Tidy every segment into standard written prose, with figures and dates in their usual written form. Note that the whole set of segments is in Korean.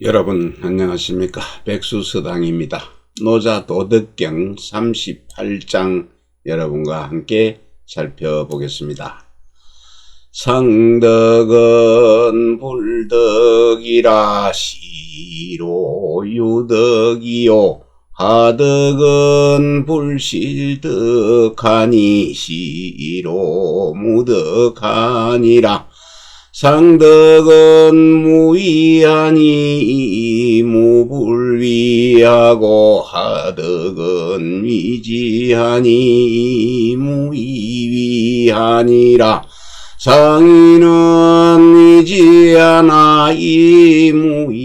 여러분 안녕하십니까. 백수서당입니다. 노자 도덕경 38장 여러분과 함께 살펴보겠습니다. 상덕은 불덕이라 시로 유덕이요 하덕은 불실덕하니 시로 무덕하니라. 상덕은 무위하니 무불위하고 하덕은 위지하니 무위위하니라. 상인은 위지하나 이무위위하며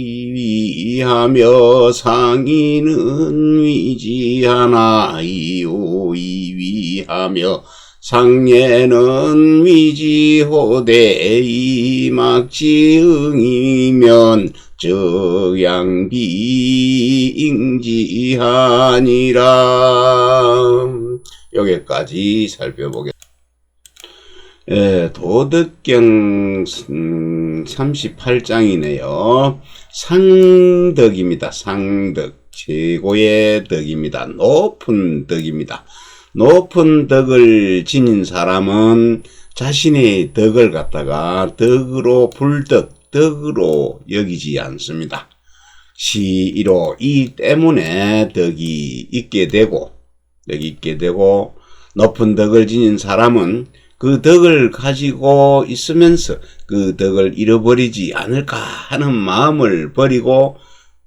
상인은 위지하나 이우위위하며 상예는 위지호대 이막지응이면 적양비잉지하니라. 여기까지 살펴보겠습니다. 도덕경 38장이네요. 상덕입니다. 상덕, 최고의 덕입니다. 높은 덕입니다. 높은 덕을 지닌 사람은 자신의 덕을 갖다가 덕으로 불덕, 덕으로 여기지 않습니다. 시이로 이 때문에 덕이 있게 되고 높은 덕을 지닌 사람은 그 덕을 가지고 있으면서 그 덕을 잃어버리지 않을까 하는 마음을 버리고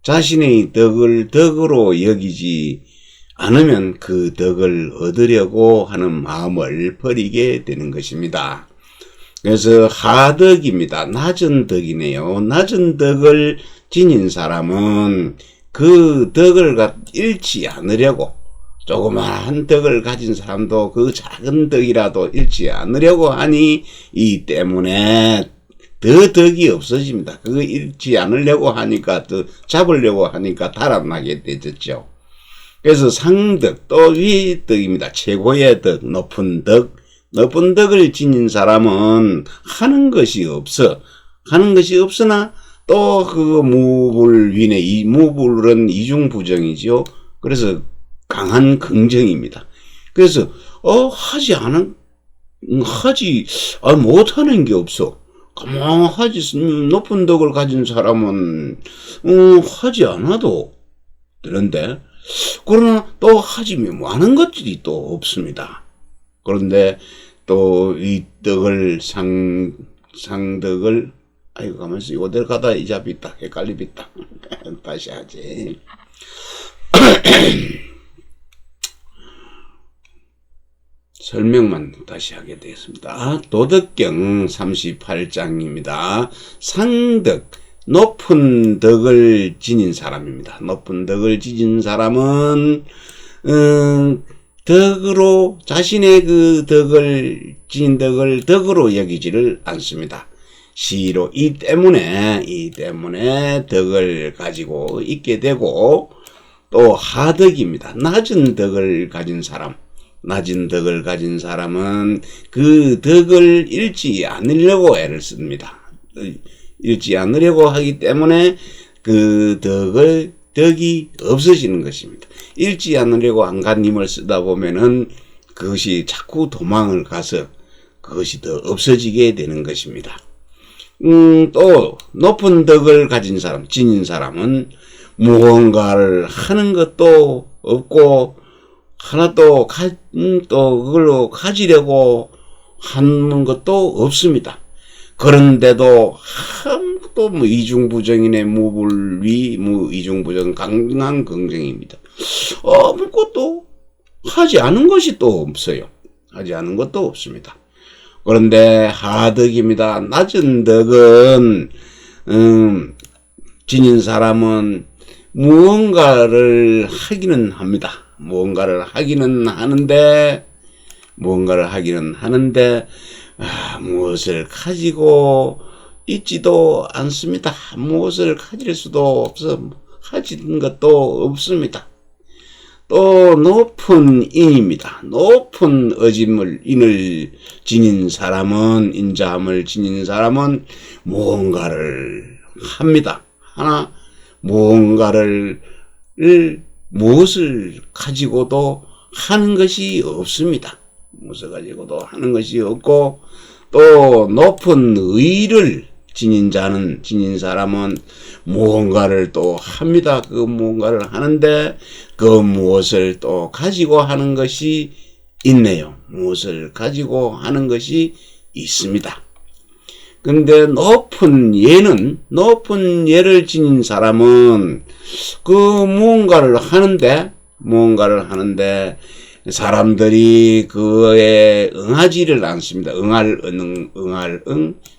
자신의 덕을 덕으로 여기지 않으면 그 덕을 얻으려고 하는 마음을 버리게 되는 것입니다. 그래서 하덕입니다. 낮은 덕이네요. 낮은 덕을 지닌 사람은 그 덕을 잃지 않으려고, 조그마한 덕을 가진 사람도 그 작은 덕이라도 잃지 않으려고 하니 이 때문에 더 덕이 없어집니다. 그거 잃지 않으려고 하니까, 더 잡으려고 하니까 달아나게 되졌죠. 그래서 상덕, 또 위덕입니다. 최고의 덕, 높은 덕. 높은 덕을 지닌 사람은 하는 것이 없으나 또 그 무불위네, 이 무불은 이중부정이죠. 그래서 강한 긍정입니다. 그래서 못하는 게 없어. 가만하지, 높은 덕을 가진 사람은 하지 않아도 되는데, 그러나 또 하지면 많은 것들이 또 없습니다. 그런데 또 이 덕을 상덕을 가만있어. 이거대로 가다 이 잡이 있다. 헷갈리겠다. 다시 하지. 설명만 다시 하게 되겠습니다. 도덕경 38장입니다. 상덕, 높은 덕을 지닌 사람입니다. 높은 덕을 지닌 사람은 덕으로, 자신의 그 덕을 지닌 덕을 덕으로 여기지를 않습니다. 시로 이 때문에 덕을 가지고 있게 되고, 또 하덕입니다. 낮은 덕을 가진 사람은 그 덕을 잃지 않으려고 애를 씁니다. 잃지 않으려고 하기 때문에 그 덕이 없어지는 것입니다. 잃지 않으려고 안간힘을 쓰다 보면은 그것이 자꾸 도망을 가서 그것이 더 없어지게 되는 것입니다. 또 높은 덕을 지닌 사람은 무언가를 하는 것도 없고 하나도 그걸로 가지려고 하는 것도 없습니다. 그런데도 또 이중부정이네. 무불위, 이중부정, 강한 긍정입니다. 아무것도 하지 않은 것이 또 없어요. 하지 않은 것도 없습니다. 그런데 하덕입니다. 낮은 덕은 지닌 사람은 무언가를 하기는 합니다. 무언가를 하기는 하는데 무엇을 가지고 있지도 않습니다. 무엇을 가질 수도 없어 가진 것도 없습니다. 또 높은 인입니다. 높은 인을 지닌 사람은, 인자함을 지닌 사람은 무언가를 합니다. 하나 무엇을 가지고도 하는 것이 없습니다. 무엇을 가지고도 하는 것이 없고, 또 높은 의를 지닌 사람은 무언가를 또 합니다. 그 무언가를 하는데 그 무엇을 또 가지고 하는 것이 있네요. 무엇을 가지고 하는 것이 있습니다. 근데 높은 예를 지닌 사람은 그 무언가를 하는데 사람들이 그에 응하지를 않습니다.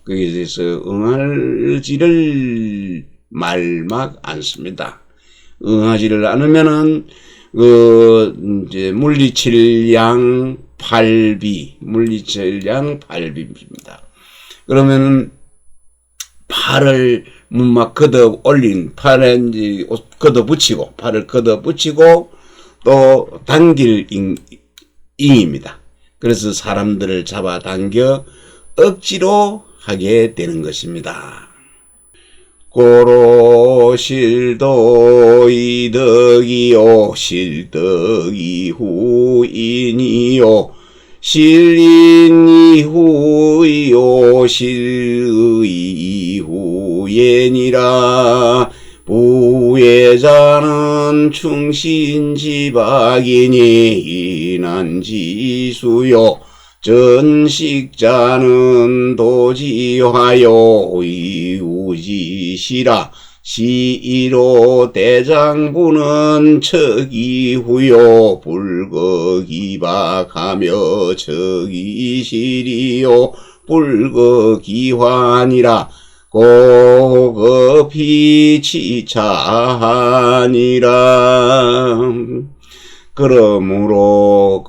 거기에서 응하지를 말막 않습니다. 응하지를 않으면은 이제 물리칠 양 팔비입니다. 그러면은 팔을 막 걷어 올린 팔에 이제 팔을 걷어 붙이고 또 당길 잉입니다. 그래서 사람들을 잡아당겨 억지로 하게 되는 것입니다. 고로 실도 이덕이요 실덕이 후인이요 실인이 후이요 실의 후예니라. 부예자는 충신지박이니 인한지수요 전식자는 도지화요 이우지시라. 시이로 대장부는 척이후요 불거기박하며 척이시리요 불거기환이라. 고급히 치차하니라. 그러므로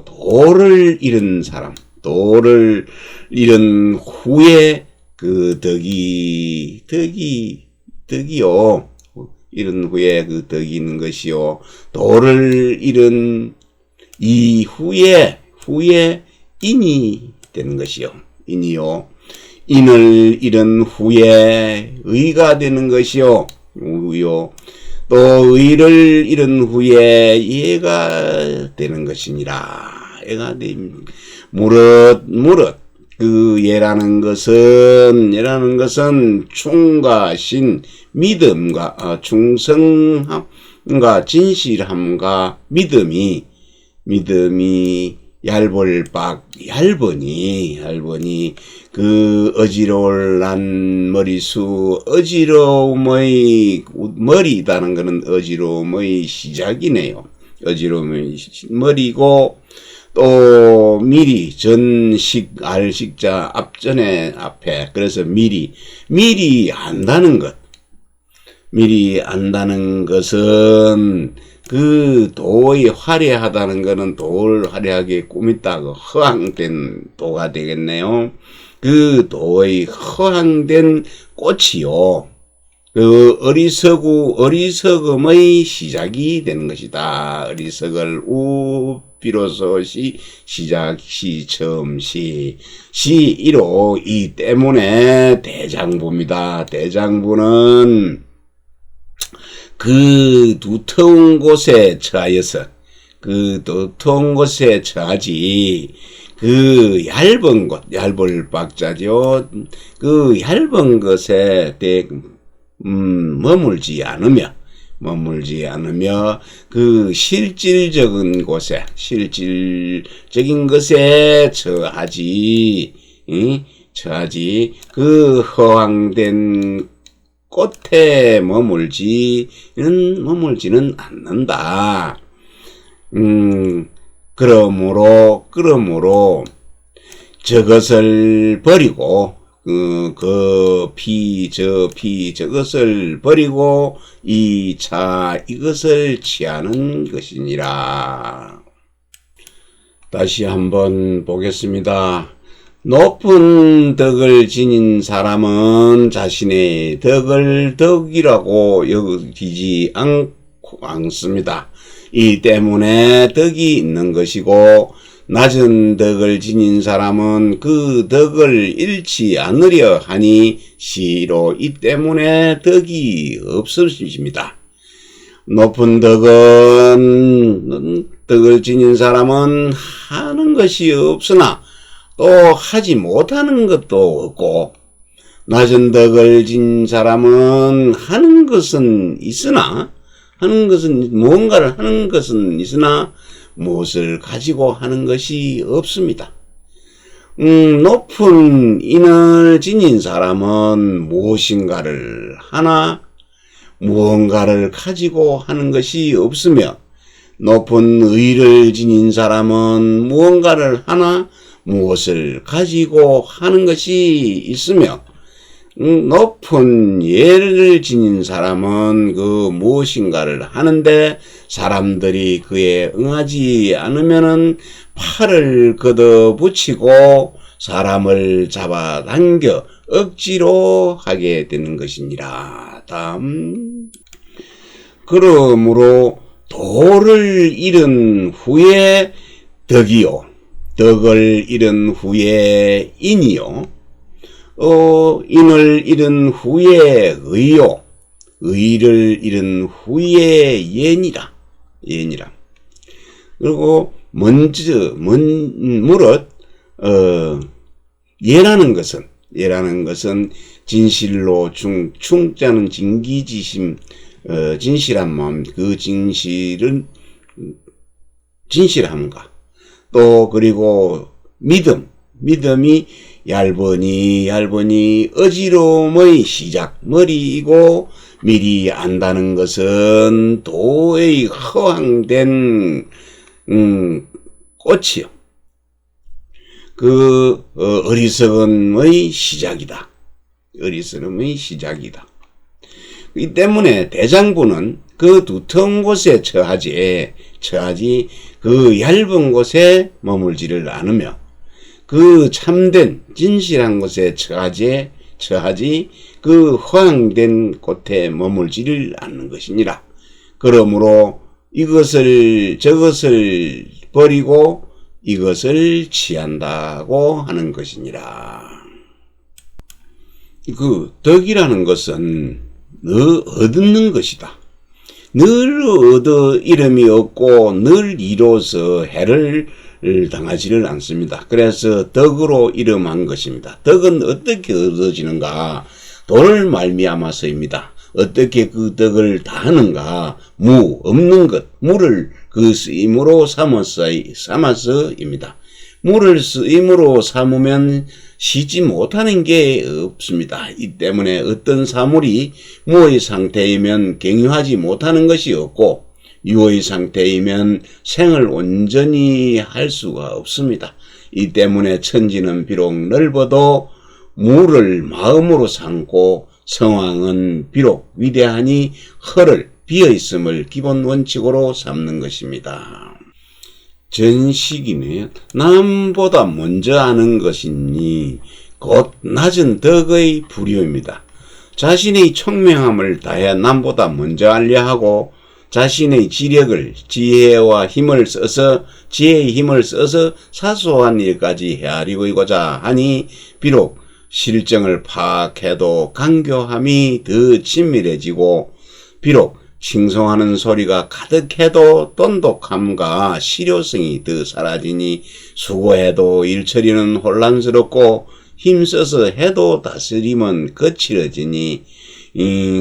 도를 잃은 사람, 도를 잃은 후에 그 덕이요. 잃은 후에 그 덕이 있는 것이요. 도를 잃은 이후에 인이 되는 것이요. 인이요. 인을 잃은 후에 의가 되는 것이요. 우요. 또 의를 잃은 후에 예가 되는 것이니라. 예가 됩니다. 무릇 그 예라는 것은 충과 믿음과 충성함과 진실함과 믿음이 얇으니 그 어지러울란 머리수 어지러움의 머리다는 것은 어지러움의 시작이네요. 어지러움의 머리고 또 미리 전식 알식자 앞에 그래서 미리 안다는 것은 그 도의 화려하다는 것은 도를 화려하게 꾸몄다고 허황된 도가 되겠네요. 그 도의 허황된 꽃이요. 그 어리석음의 시작이 되는 것이다. 어리석을 비로소 처음 시이로 이 때문에 대장부입니다. 대장부는 그 두터운 곳에 처하지 그 얇은 얇을 박자죠. 그 얇은 것에 머물지 않으며 그 실질적인 것에 처하지 그 허황된 꽃에 머물지는 않는다. 그러므로 저것을 버리고 저것을 버리고 이것을 취하는 것이니라. 다시 한번 보겠습니다. 높은 덕을 지닌 사람은 자신의 덕을 덕이라고 여기지 않습니다. 이 때문에 덕이 있는 것이고 낮은 덕을 지닌 사람은 그 덕을 잃지 않으려 하니 시로 이 때문에 덕이 없으십니다. 높은 덕을 지닌 사람은 하는 것이 없으나 또 하지 못하는 것도 없고, 낮은 덕을 지닌 사람은 하는 것은 있으나 무언가를 하는 것은 있으나 무엇을 가지고 하는 것이 없습니다. 높은 인을 지닌 사람은 무엇인가를 하나 무언가를 가지고 하는 것이 없으며, 높은 의를 지닌 사람은 무언가를 하나 무엇을 가지고 하는 것이 있으며, 높은 예를 지닌 사람은 그 무엇인가를 하는데 사람들이 그에 응하지 않으면은 팔을 걷어붙이고 사람을 잡아당겨 억지로 하게 되는 것이니라. 다음. 그러므로 도를 잃은 후에 덕이요, 덕을 잃은 후에 인이요, 인을 잃은 후에 의요, 의를 잃은 후에 예니라. 그리고 무릇 예라는 것은 진실로 충자는 진기지심, 진실한 마음, 그 진실은 진실함과 또 그리고 믿음이 얇으니 어지러움의 시작머리이고, 미리 안다는 것은 도의 허황된 꽃이요, 그 어리석음의 시작이다. 이 때문에 대장부는 그 두터운 곳에 처하지 그 얇은 곳에 머물지를 않으며, 그 참된 진실한 곳에 처하지 그 허황된 곳에 머물지를 않는 것이니라. 그러므로 저것을 버리고 이것을 취한다고 하는 것이니라. 그 덕이라는 것은 얻는 것이다. 늘 얻어 이름이 없고 늘 이로써 해를 당하지를 않습니다. 그래서 덕으로 이름한 것입니다. 덕은 어떻게 얻어지는가? 돈을 말미암아서입니다. 어떻게 그 덕을 다하는가? 없는 것, 무를 그 쓰임으로 삼아서입니다. 무를 쓰임으로 삼으면 쉬지 못하는 게 없습니다. 이 때문에 어떤 사물이 무의 상태이면 경유하지 못하는 것이 없고, 유의 상태이면 생을 온전히 할 수가 없습니다. 이 때문에 천지는 비록 넓어도 무를 마음으로 삼고, 성왕은 비록 위대하니 허를 비어있음을 기본 원칙으로 삼는 것입니다. 전식이네. 남보다 먼저 아는 것이니 곧 낮은 덕의 불효입니다. 자신의 총명함을 다해 남보다 먼저 알려 하고, 자신의 지혜의 힘을 써서 사소한 일까지 헤아리고자 하니, 비록 실정을 파악해도 간교함이 더 친밀해지고, 비록 칭송하는 소리가 가득해도 돈독함과 실효성이 더 사라지니, 수고해도 일처리는 혼란스럽고 힘써서 해도 다스림은 거칠어지니,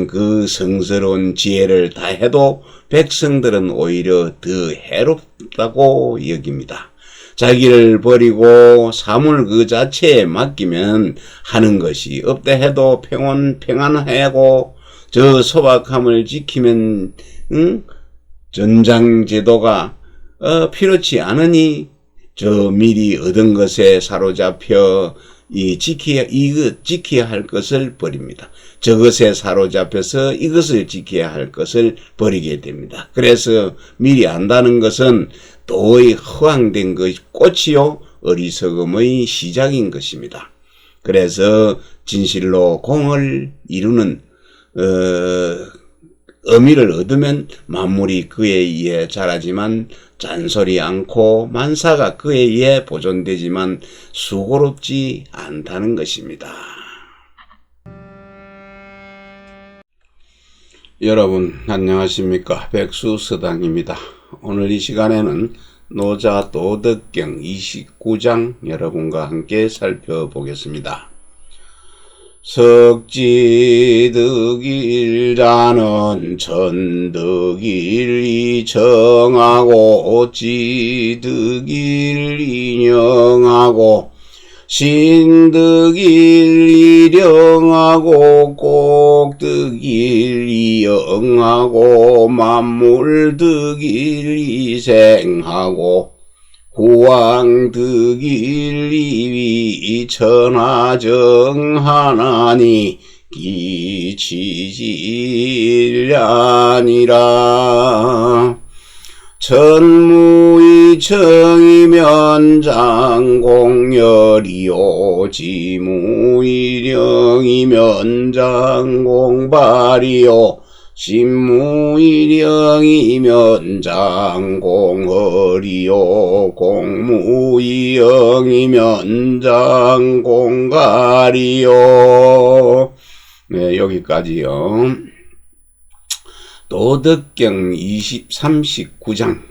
그 성스러운 지혜를 다해도 백성들은 오히려 더 해롭다고 여깁니다. 자기를 버리고 사물 그 자체에 맡기면 하는 것이 없다 해도 평안하고, 저 소박함을 지키면 전장제도가 필요치 않으니, 저 미리 얻은 것에 사로잡혀 지켜야 할 것을 버립니다. 저것에 사로잡혀서 이것을 지켜야 할 것을 버리게 됩니다. 그래서 미리 안다는 것은 도의 허황된 꽃이요, 어리석음의 시작인 것입니다. 그래서 진실로 공을 이루는 의미를 얻으면 만물이 그에 의해 자라지만 잔소리 않고 만사가 그에 의해 보존되지만 수고롭지 않다는 것입니다. 여러분 안녕하십니까? 백수서당입니다. 오늘 이 시간에는 노자 도덕경 29장 여러분과 함께 살펴보겠습니다. 석지득일자는 천득일 이정하고 지득일 인영하고 신득일 이령하고 꼭득일 이영하고 만물득일 이생하고 후왕득일 이위 천하정하나니 기치질ля니라. 천무이청이면 장공열이요 지무이령이면 장공발이요 신무이령이면 장공허리요 공무이령이면 장공갈이요. 네, 여기까지요. 도덕경 39장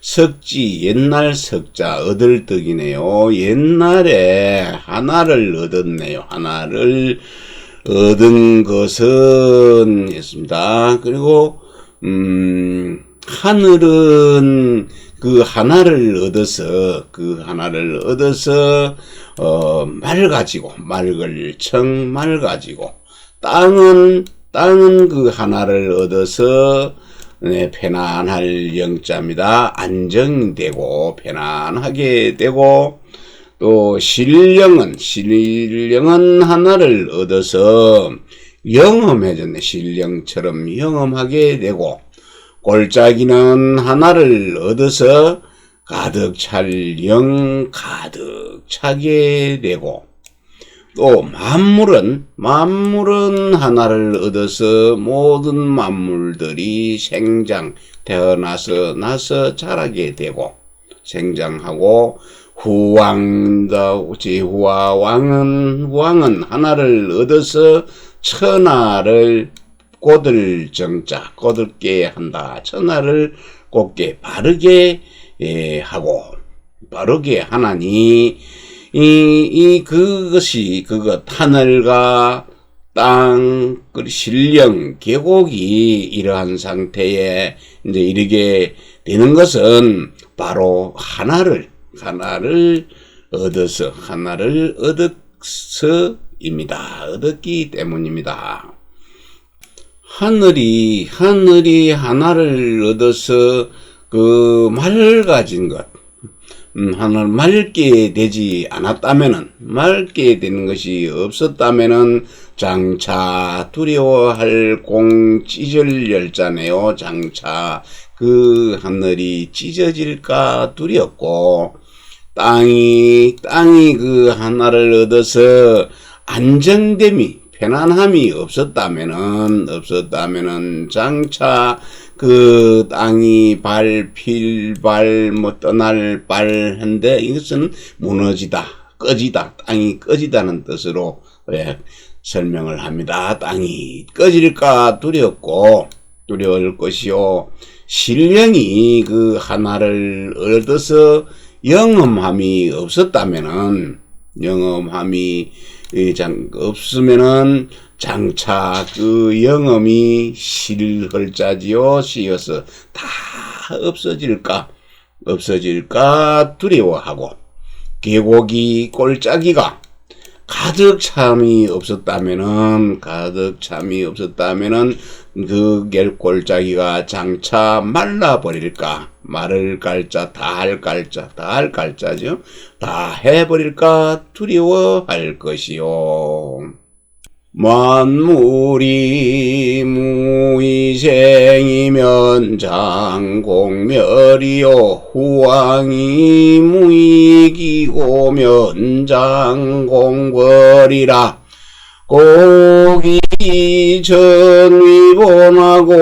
석지 옛날 석자 얻을 덕이네요. 옛날에 하나를 얻었네요. 하나를 얻은 것은 했습니다. 그리고 하늘은 그 하나를 얻어서 맑아지고 맑을 청 맑아지고 땅은 그 하나를 얻어서 편안할 영자입니다. 안정되고 편안하게 되고 또 신령은 하나를 얻어서 영험해졌네. 신령처럼 영험하게 되고 골짜기는 하나를 얻어서 가득 찰 영 가득 차게 되고 또 만물은 하나를 얻어서 모든 만물들이 나서 자라게 되고 생장하고 후왕과 왕은 하나를 얻어서 천하를 곧게 한다. 천하를 곧게 바르게 하고 바르게 하나니 그것 하늘과 땅, 신령, 계곡이 이러한 상태에 이제 이르게 되는 것은 바로 하나를 얻었기 때문입니다. 하늘이 하나를 얻어서 그 맑아진 것, 하늘 맑게 되지 않았다면은, 맑게 되는 것이 없었다면은, 장차 두려워할 찢을 열자네요. 장차 그 하늘이 찢어질까 두렵고, 땅이 그 하나를 얻어서 편안함이 없었다면은 장차 그 땅이 떠날 한데 이것은 무너지다, 꺼지다, 땅이 꺼지다는 뜻으로 설명을 합니다. 땅이 꺼질까 두려울 것이요. 신령이 그 하나를 얻어서 영험함이 없으면은 장차 그 영험이 실헐자지요. 시어서 다 없어질까 두려워하고, 계곡이 골짜기가 가득 참이 없었다면은 그 골짜기가 장차 말라버릴까, 마를 갈자, 다할 갈자죠. 다 해버릴까 두려워할 것이요. 만물이 무이생이면 장공멸이요, 후왕이 무이기고면 장공벌이라. 고기 전위본하고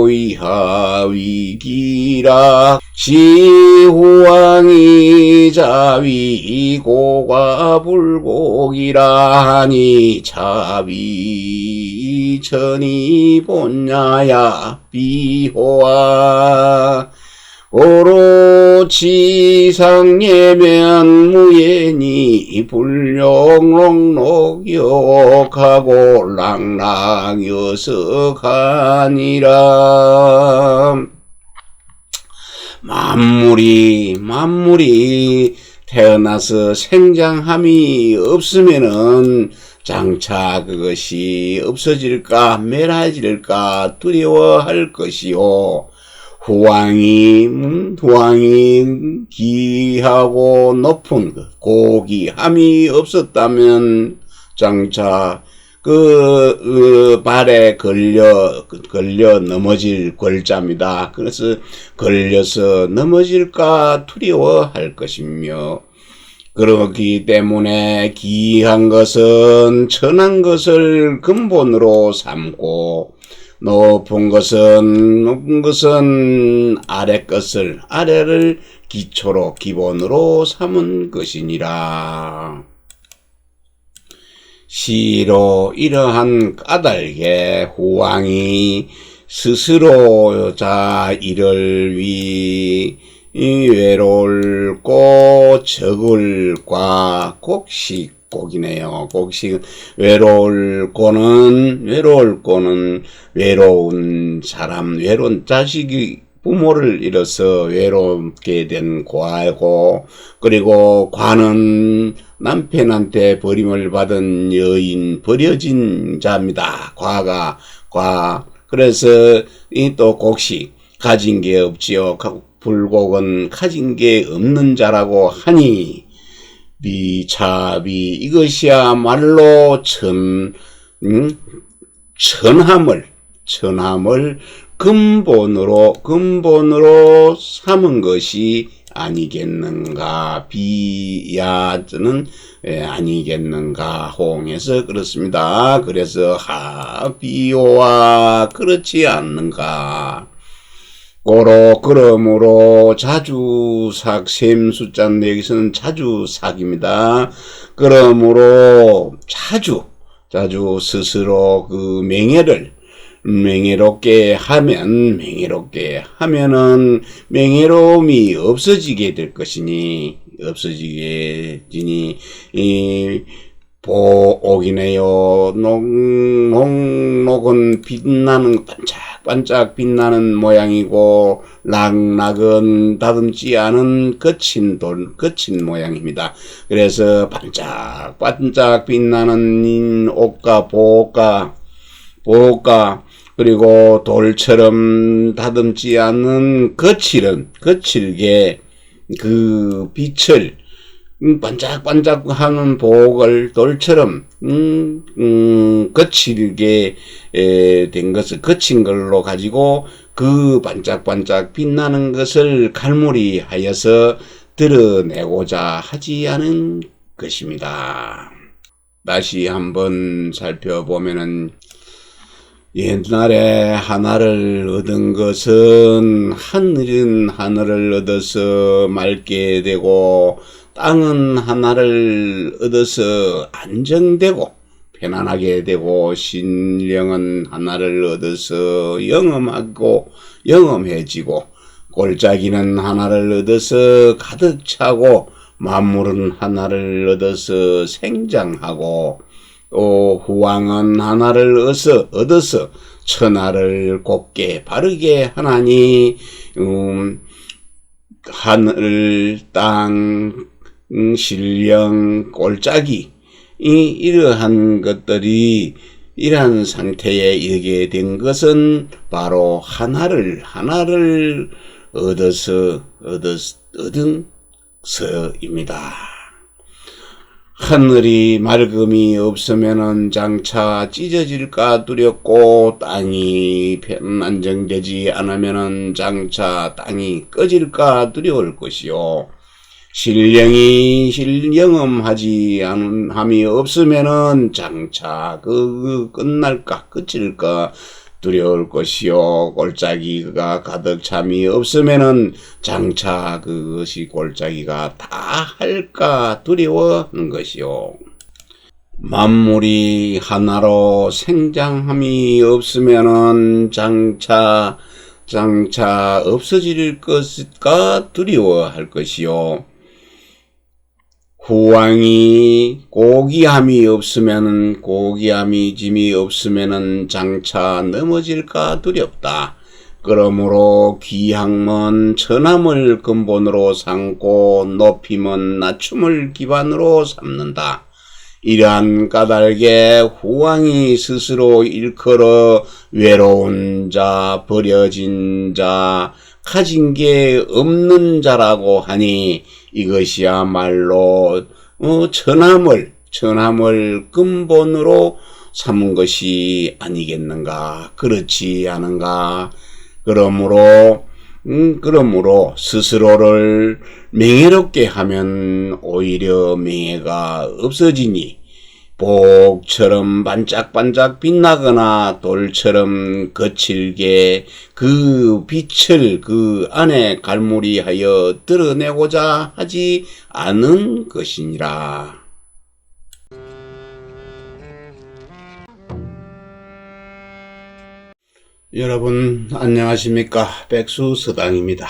고이하위기라 시후왕이 자위 고가불고기라 하니 자위 전위본야야 비호와 오로지상예면 무예니 불룡록록역하고 랑랑여석하니라. 만물이 태어나서 생장함이 없으면은 장차 그것이 없어질까 멸해질까 두려워할 것이요. 후왕이 기하고 높은 고귀함이 없었다면 장차 발에 걸려 넘어질 걸자입니다. 그래서 걸려서 넘어질까 두려워할 것이며, 그렇기 때문에 기한 것은 천한 것을 근본으로 삼고 높은 것은 아래 것을 아래를 기초로 기본으로 삼은 것이니라. 시로 이러한 까닭에 후왕이 스스로 이를 위 외로울고 적을과 곡이네요. 곡식 외로울 거는 외로운 사람, 외로운 자식이 부모를 잃어서 외롭게 된 과고, 그리고 과는 남편한테 버림을 받은 여인, 버려진 자입니다. 과. 그래서 이 또 곡식 가진 게 없지요. 불곡은 가진 게 없는 자라고 하니 미차비 이것이야말로 천함을 근본으로 삼은 것이 아니겠는가. 비야는 아니겠는가 호응해서 그렇습니다. 그래서 비오와 그렇지 않는가. 그러므로 자주삭 셈 숫자는 여기서는 자주삭입니다. 그러므로 자주 스스로 그 맹해롭게 하면은 맹해로움이 없어지게 될 것이니 보옥이네요. 녹은 빛나는 반짝반짝 빛나는 모양이고 락락은 다듬지 않은 거친 모양입니다. 그래서 반짝반짝 빛나는 옥과 보옥과 그리고 돌처럼 다듬지 않은 거칠게 그 빛을 반짝반짝하는 보옥을 돌처럼 거칠게 된 것을 거친 걸로 가지고 그 반짝반짝 빛나는 것을 갈무리하여서 드러내고자 하지 않은 것입니다. 다시 한번 살펴보면은 옛날에 하나를 얻은 것은 하늘은 하늘을 얻어서 맑게 되고 땅은 하나를 얻어서 안정되고 편안하게 되고 신령은 하나를 얻어서 영험해지고 골짜기는 하나를 얻어서 가득 차고 만물은 하나를 얻어서 생장하고 또 후왕은 하나를 얻어서 천하를 곱게 바르게 하나니 하늘, 땅, 신령, 골짜기 이러한 것들이 이러한 상태에 이르게 된 것은 바로 하나를 얻은 서입니다. 하늘이 맑음이 없으면은 장차 찢어질까 두렵고 땅이 안정되지 않으면은 장차 땅이 꺼질까 두려울 것이요. 실령음하지 않은 함이 없으면은 장차 끝날까 끝일까 두려울 것이요. 골짜기가 가득 참이 없으면은 장차 그것이 골짜기가 다 할까 두려워하는 것이요. 만물이 하나로 생장함이 없으면은 장차 없어질 것일까 두려워할 것이요. 후왕이 고귀함이 없으면은 고귀함이 짐이 없으면은 장차 넘어질까 두렵다. 그러므로 귀함은 천함을 근본으로 삼고 높임은 낮춤을 기반으로 삼는다. 이러한 까닭에 후왕이 스스로 일컬어 외로운 자, 버려진 자, 가진 게 없는 자라고 하니 이것이야말로 천함을 근본으로 삼은 것이 아니겠는가. 그렇지 않은가. 그러므로 스스로를 명예롭게 하면 오히려 명예가 없어지니 복처럼 반짝반짝 빛나거나 돌처럼 거칠게 그 빛을 그 안에 갈무리하여 드러내고자 하지 않은 것이니라. 여러분 안녕하십니까? 백수서당입니다.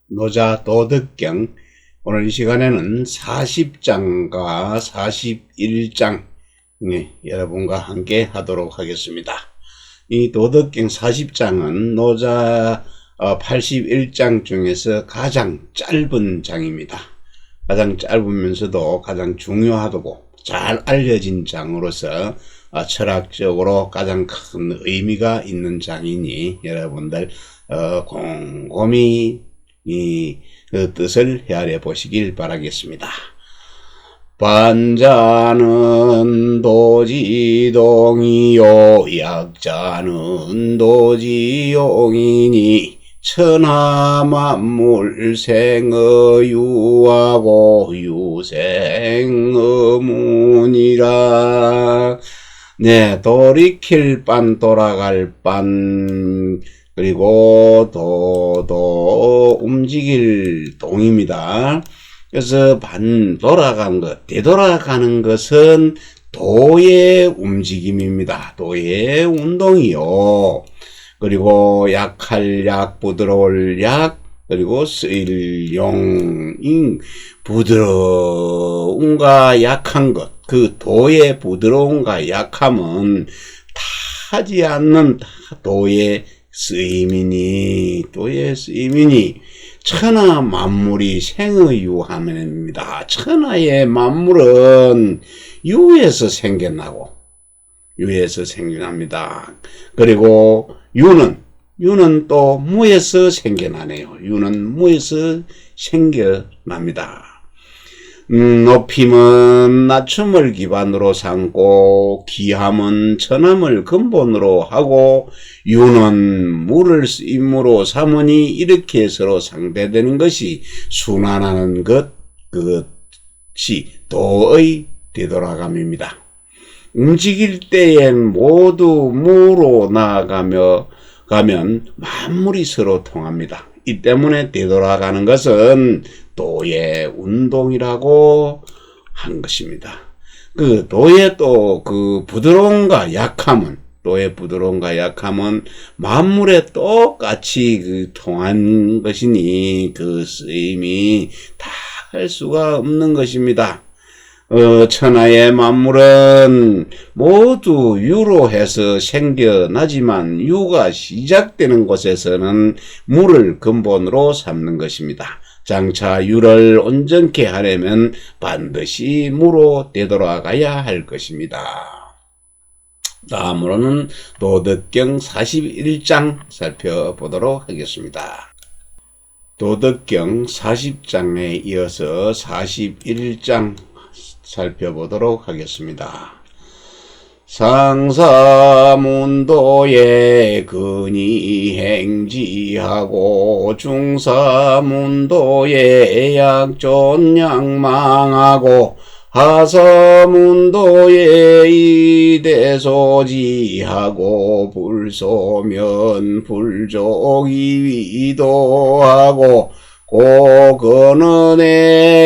노자 도덕경 오늘 이 시간에는 40장과 41장 여러분과 함께 하도록 하겠습니다. 이 도덕경 40장은 노자 81장 중에서 가장 짧은 장입니다. 가장 짧으면서도 가장 중요하고 잘 알려진 장으로서 철학적으로 가장 큰 의미가 있는 장이니 여러분들 곰곰이 그 뜻을 헤아려 보시길 바라겠습니다. 반자는 도지동이요 약자는 도지용이니 천하만물 생어유하고 유생어문이라. 네, 돌이킬 반 돌아갈 반 그리고 도도 움직일 동입니다. 그래서 돌아간 것, 되돌아가는 것은 도의 움직임입니다. 도의 운동이요. 그리고 약할 약, 부드러울 약, 그리고 쓰일 용, 부드러움과 약한 것, 그 도의 부드러움과 약함은 타지 않는 도의 쓰임이니 천하 만물이 생의유함입니다. 천하의 만물은 유에서 생겨납니다. 그리고 유는 또 무에서 생겨나네요. 유는 무에서 생겨납니다. 높임은 낮춤을 기반으로 삼고 귀함은 천함을 근본으로 하고 유는 물을 쓰임으로 삼으니 이렇게 서로 상대되는 것이 순환하는 그것이 도의 되돌아감입니다. 움직일 때엔 모두 무로 나아가면 만물이 서로 통합니다. 이 때문에 되돌아가는 것은 도의 운동이라고 한 것입니다. 그 도의 또 그 부드러움과 약함은 만물에 똑같이 통한 것이니 그 쓰임이 다 할 수가 없는 것입니다. 천하의 만물은 모두 유로 해서 생겨나지만 유가 시작되는 곳에서는 물을 근본으로 삼는 것입니다. 장차 유를 온전케 하려면 반드시 무로 되돌아가야 할 것입니다. 다음으로는 도덕경 41장 살펴보도록 하겠습니다. 도덕경 40장에 이어서 41장 살펴보도록 하겠습니다. 상사문도에 근이행지하고 중사문도에 약존양망하고 하사문도에 이대소지하고 불소면 불족이위도하고 고건은에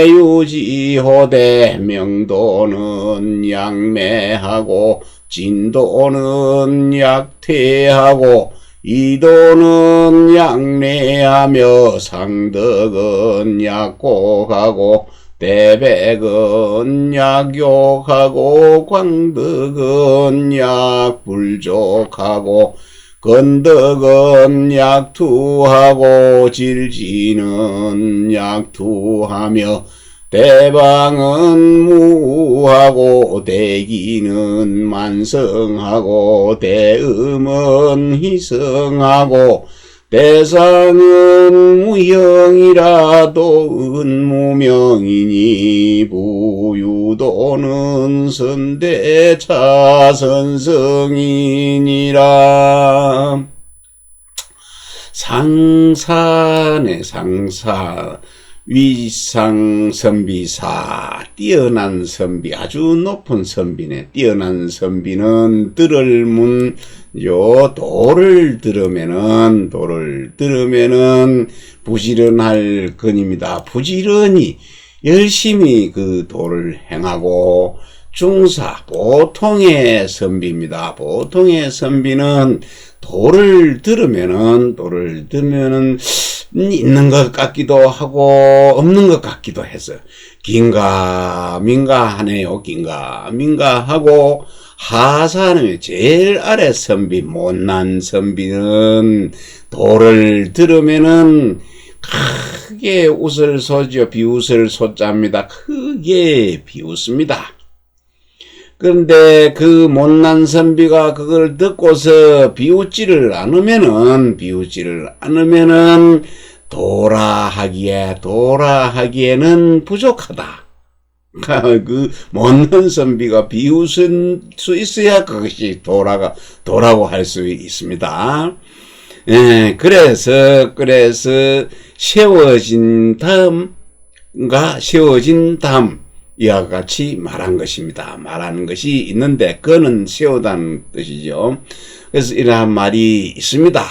유지호대 명도는 양매하고 진도는 약퇴하고 이도는 양례하며 상덕은 약곡하고 대백은 약욕하고 광덕은 약불족하고 건덕은 약투하고 질지는 약투하며 대방은 무하고 대기는 만성하고 대음은 희성하고 대상은 무형이라도 은무명이니 부유도는 선대차선성이니라. 상사네 상사. 위상선비사 뛰어난 선비 아주 높은 선비네. 뛰어난 선비는 들을 문 요 도를 들으면은 부지런할 건입니다. 부지런히 열심히 그 도를 행하고 중사 보통의 선비입니다. 보통의 선비는 도를 들으면은 있는 것 같기도 하고 없는 것 같기도 해서 긴가민가 하네요. 긴가민가 하고 하사는 제일 아래 선비 못난 선비는 도를 들으면은 크게 웃을 소죠. 비웃을 소자입니다. 크게 비웃습니다. 그런데 그 못난 선비가 그걸 듣고서 비웃지를 않으면은 도라하기에는 부족하다. 그 못난 선비가 비웃을 수 있어야 그것이 도라고 할 수 있습니다. 예, 그래서 세워진 다음 이와 같이 말한 것입니다. 말하는 것이 있는데 그는 세우다는 뜻이죠. 그래서 이러한 말이 있습니다.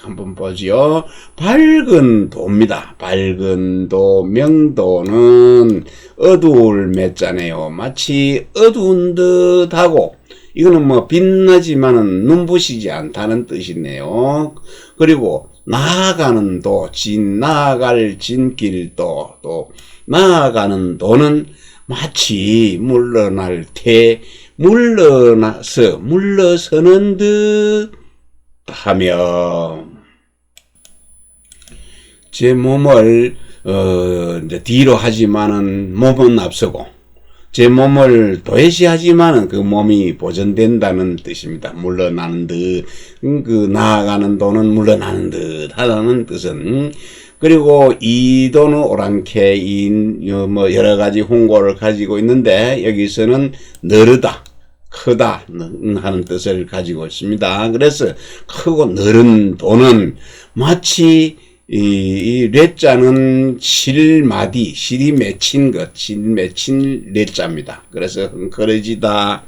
한번 보죠. 밝은 도입니다. 밝은 도, 명도는 어두울 매자네요. 마치 어두운 듯하고 이거는 뭐 빛나지만은 눈부시지 않다는 뜻이네요. 그리고 나아가는 도, 나아갈 진길도, 또 나아가는 도는 마치 물러서는 듯 하며 제 몸을 이제 뒤로 하지만은 몸은 앞서고 제 몸을 도외시하지만은 그 몸이 보존된다는 뜻입니다. 물러나는 듯, 나아가는 도는 물러나는 듯 하다는 뜻은, 그리고 이 도는 오랑캐인, 여러 가지 홍고를 가지고 있는데, 여기서는 너르다, 크다 하는 뜻을 가지고 있습니다. 그래서 크고 너른 도는 마치 이 레자는 실이 맺힌 레자입니다. 그래서 흥그러지다,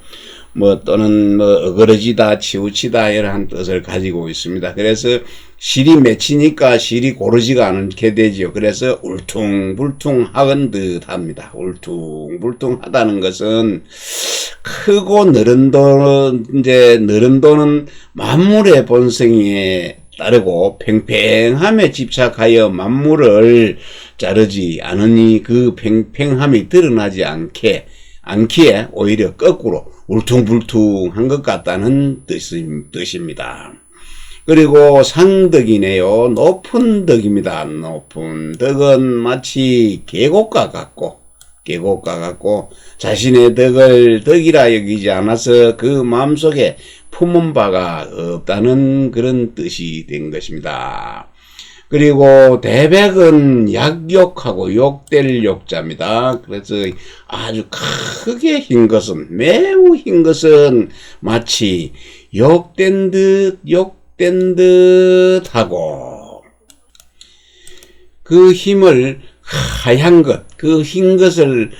또는 어그러지다, 치우치다 이러한 뜻을 가지고 있습니다. 그래서 실이 맺히니까 실이 고르지가 않게 되지요. 그래서 울퉁불퉁하건 듯합니다. 울퉁불퉁하다는 것은 크고 너른 도는 만물의 본성에 따르고 팽팽함에 집착하여 만물을 자르지 않으니 그 팽팽함이 드러나지 않기에 오히려 거꾸로 울퉁불퉁한 것 같다는 뜻입니다. 그리고 상덕이네요. 높은 덕입니다. 높은 덕은 마치 계곡과 같고 자신의 덕을 덕이라 여기지 않아서 그 마음속에 품은 바가 없다는 그런 뜻이 된 것입니다. 그리고 대백은 약욕하고 욕될 욕자입니다. 그래서 아주 크게 흰 것은, 매우 흰 것은 마치 욕된 듯 하고, 그 힘을 하얀 것, 그 흰 것을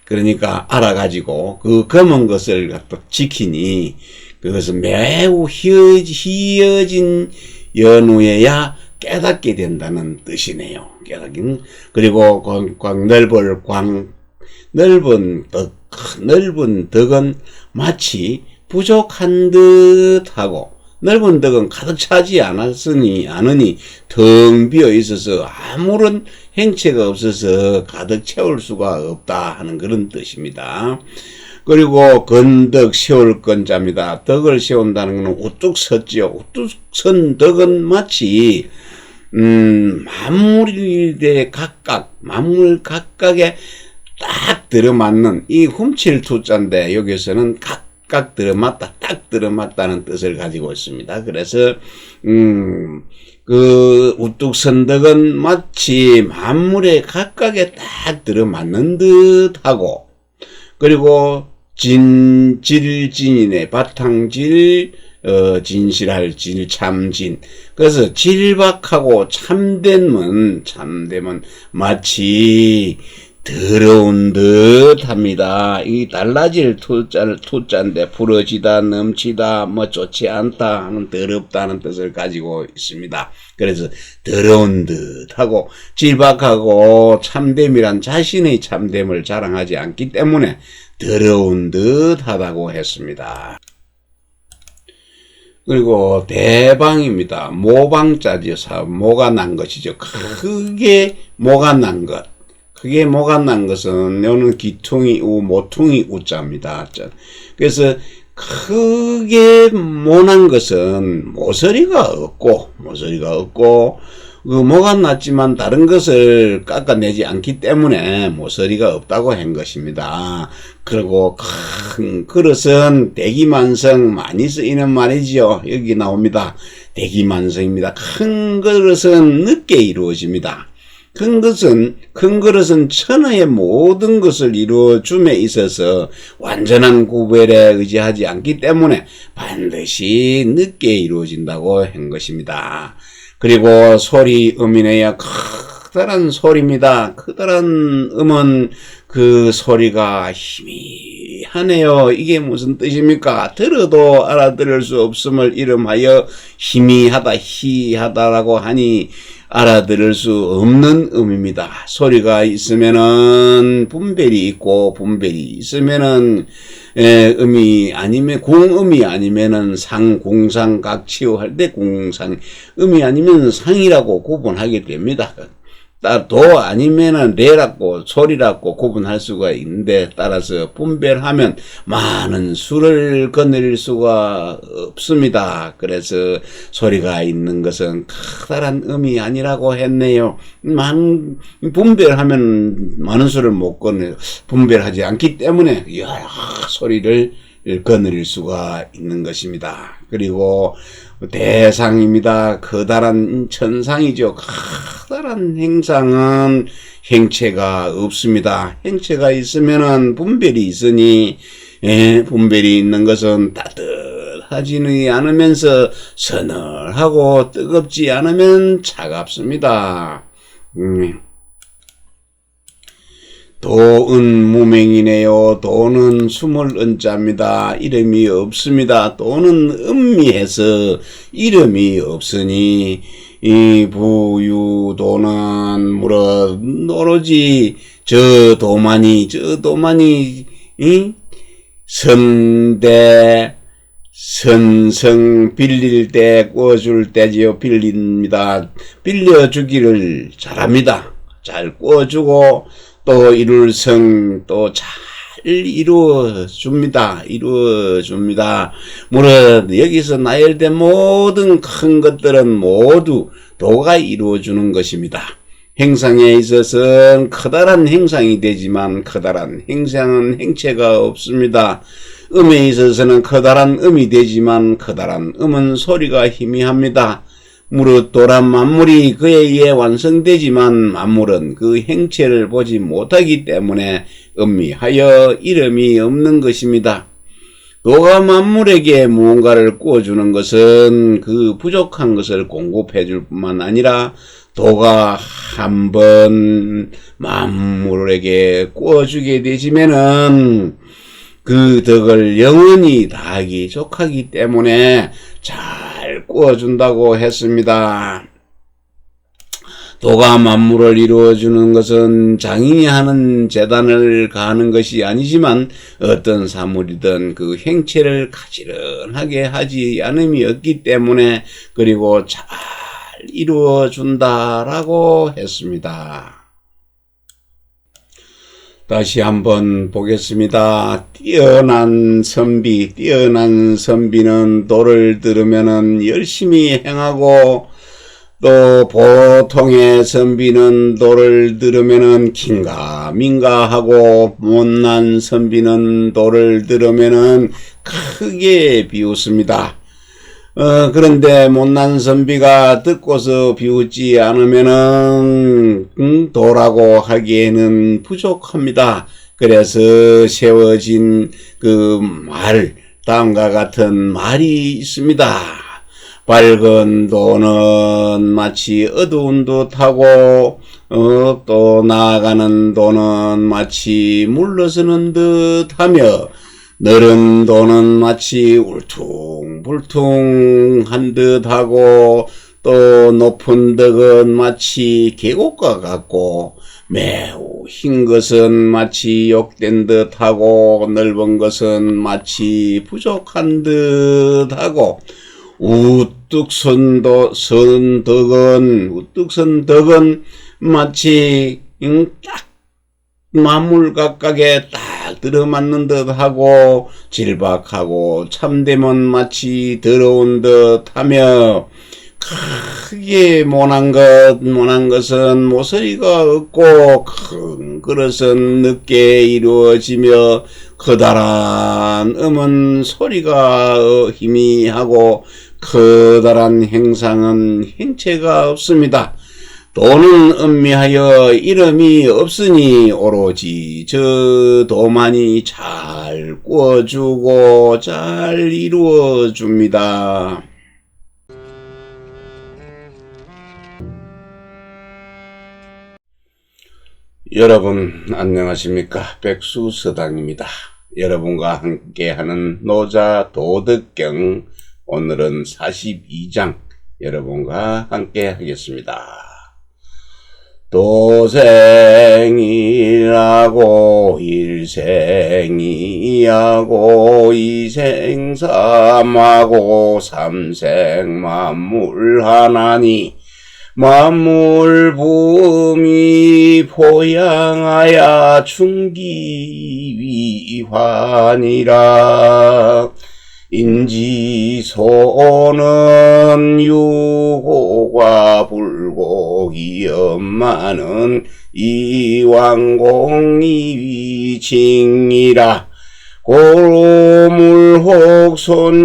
그러니까 알아가지고 그 검은 것을 갖다 지키니 그것은 매우 희어진 연후에야 깨닫게 된다는 뜻이네요. 깨닫긴. 그리고 넓은 덕은 마치 부족한 듯하고, 넓은 덕은 가득 차지 않으니 텅 비어 있어서 아무런 행체가 없어서 가득 채울 수가 없다 하는 그런 뜻입니다. 그리고 건덕 세울 건자입니다. 덕을 세운다는 것은 우뚝 섰지요. 우뚝 선 덕은 마치 만물 각각에 딱 들어맞는, 이 훔칠 투자인데 여기서는 각각 들어맞다, 딱 들어맞다는 뜻을 가지고 있습니다. 그래서 그 우뚝 선 덕은 마치 만물에 각각에 딱 들어맞는 듯하고, 그리고 진이네. 바탕질, 진실할 질, 참진. 그래서 질박하고 참됨은 마치 더러운 듯 합니다. 이 달라질 투자인데 부러지다, 넘치다, 좋지 않다 하는, 더럽다는 뜻을 가지고 있습니다. 그래서 더러운 듯 하고, 질박하고 참됨이란 자신의 참됨을 자랑하지 않기 때문에 더러운 듯 하다고 했습니다. 그리고 대방입니다. 모방자지요. 모가 난 것이죠. 크게 모가 난 것. 크게 모가 난 것은, 요는 기퉁이 우, 모퉁이 우자입니다. 그래서 크게 모난 것은 모서리가 없고, 그 모가 났지만 다른 것을 깎아내지 않기 때문에 모서리가 없다고 한 것입니다. 그리고 큰 그릇은 대기만성, 많이 쓰이는 말이지요. 여기 나옵니다. 대기만성입니다. 큰 그릇은 늦게 이루어집니다. 큰 그릇은 천하의 모든 것을 이루어줌에 있어서 완전한 구별에 의지하지 않기 때문에 반드시 늦게 이루어진다고 한 것입니다. 그리고 소리, 음이네요. 커다란 소리입니다. 커다란 음은 그 소리가 희미하네요. 이게 무슨 뜻입니까? 들어도 알아들을 수 없음을 이름하여 희미하다라고 하니 알아들을 수 없는 음입니다. 소리가 있으면은 분별이 있고, 분별이 있으면은 음이 아니면, 공음이 아니면은 공상각치유 할 때 공상, 음이 아니면 상이라고 구분하게 됩니다. 도 아니면은 레라고, 소리라고 구분할 수가 있는데, 따라서 분별하면 많은 수를 거느릴 수가 없습니다. 그래서 소리가 있는 것은 커다란 음이 아니라고 했네요. 분별하면 많은 수를 못 분별하지 않기 때문에 여러 소리를 거느릴 수가 있는 것입니다. 그리고 대상입니다. 커다란 천상이죠. 커다란 행상은 행체가 없습니다. 행체가 있으면은 분별이 있으니, 분별이 있는 것은 따뜻하지는 않으면서 서늘하고 뜨겁지 않으면 차갑습니다. 도은 무명이네요. 도는 숨을 은자입니다. 이름이 없습니다. 도는 음미해서 이름이 없으니, 이 부유도는 오로지 저 도만이 선대 선성 빌릴 때 꿔줄 때지요. 빌립니다. 빌려주기를 잘합니다. 잘 꿔주고 또 이룰 성 또 잘 이루어줍니다. 무릇 여기서 나열된 모든 큰 것들은 모두 도가 이루어주는 것입니다. 행상에 있어서는 커다란 행상이 되지만 커다란 행상은 행체가 없습니다. 음에 있어서는 커다란 음이 되지만 커다란 음은 소리가 희미합니다. 무릇 도란 만물이 그에 의해 완성되지만 만물은 그 행체를 보지 못하기 때문에 음미하여 이름이 없는 것입니다. 도가 만물에게 무언가를 꾸어주는 것은 그 부족한 것을 공급해 줄 뿐만 아니라 도가 한번 만물에게 꾸어주게 되지면은 그 덕을 영원히 다하기 족하기 때문에 잘 꾸어준다고 했습니다. 도가 만물을 이루어주는 것은 장인이 하는 재단을 가하는 것이 아니지만 어떤 사물이든 그 행체를 가지런하게 하지 않음이 없기 때문에 그리고 잘 이루어준다라고 했습니다. 다시 한번 보겠습니다. 뛰어난 선비는 도를 들으면은 열심히 행하고 또 보통의 선비는 도를 들으면은 긴가민가하고 못난 선비는 도를 들으면은 크게 비웃습니다. 그런데 못난 선비가 듣고서 비웃지 않으면은 도라고 하기에는 부족합니다. 그래서 세워진 그 다음과 같은 말이 있습니다. 밝은 도는 마치 어두운 듯하고 또 나아가는 도는 마치 물러서는 듯하며 느른 도는 마치 울퉁불퉁한 듯하고 또 높은 덕은 마치 계곡과 같고 매우 흰 것은 마치 욕된 듯하고 넓은 것은 마치 부족한 듯하고 우뚝 선 덕은 마치 딱 만물각각에 딱 들어맞는 듯하고 질박하고 참되면 마치 더러운 듯하며 크게 모난 것은 모서리가 없고 큰 그릇은 늦게 이루어지며 커다란 음은 소리가 희미하고 커다란 행상은 행체가 없습니다. 도는 음미하여 이름이 없으니 오로지 저 도만이 잘 꾸어주고 잘 이루어줍니다. 여러분 안녕하십니까? 백수서당입니다. 여러분과 함께하는 노자 도덕경 오늘은 42장 여러분과 함께 하겠습니다. 도생이라고 일생이하고 이생삼하고 삼생만물하나니 만물 부음이 포양하여 충기위환이라 인지소는 유고가 불고기 엄마는 이왕공이위징이라 고물혹 손지가고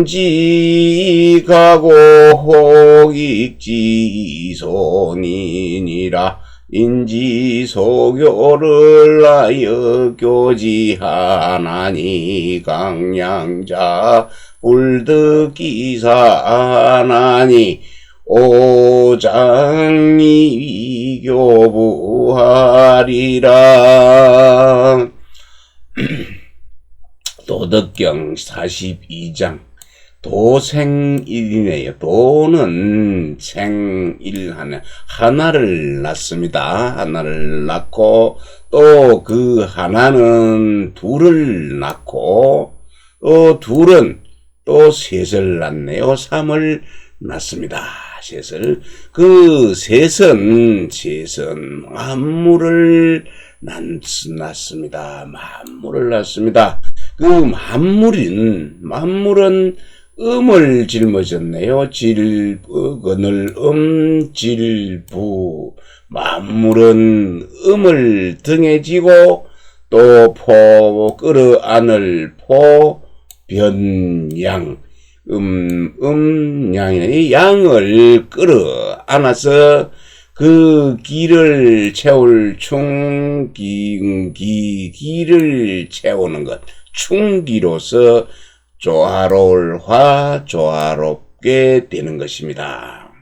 혹익지손이니라 인지소교를 하여 교지하나니 강량자 불득기사하나니 오장이 교부하리라. 도덕경 42장 도생일이네요. 도는 생일하네. 하나를 낳습니다. 하나를 낳고 또 그 하나는 둘을 낳고 또 둘은 또 셋을 낳네요. 3을 낳습니다. 셋을. 그 셋은 만물을 낳습니다. 만물을 낳습니다. 그 만물은 음을 짊어졌네요. 질그늘 질부. 만물은 음을 등에 지고 또 끌어안을 변양. 양이네. 양을 끌어 안아서 그 기를 채울 기를 채우는 것. 충기로서 조화로울 화, 조화롭게 되는 것입니다.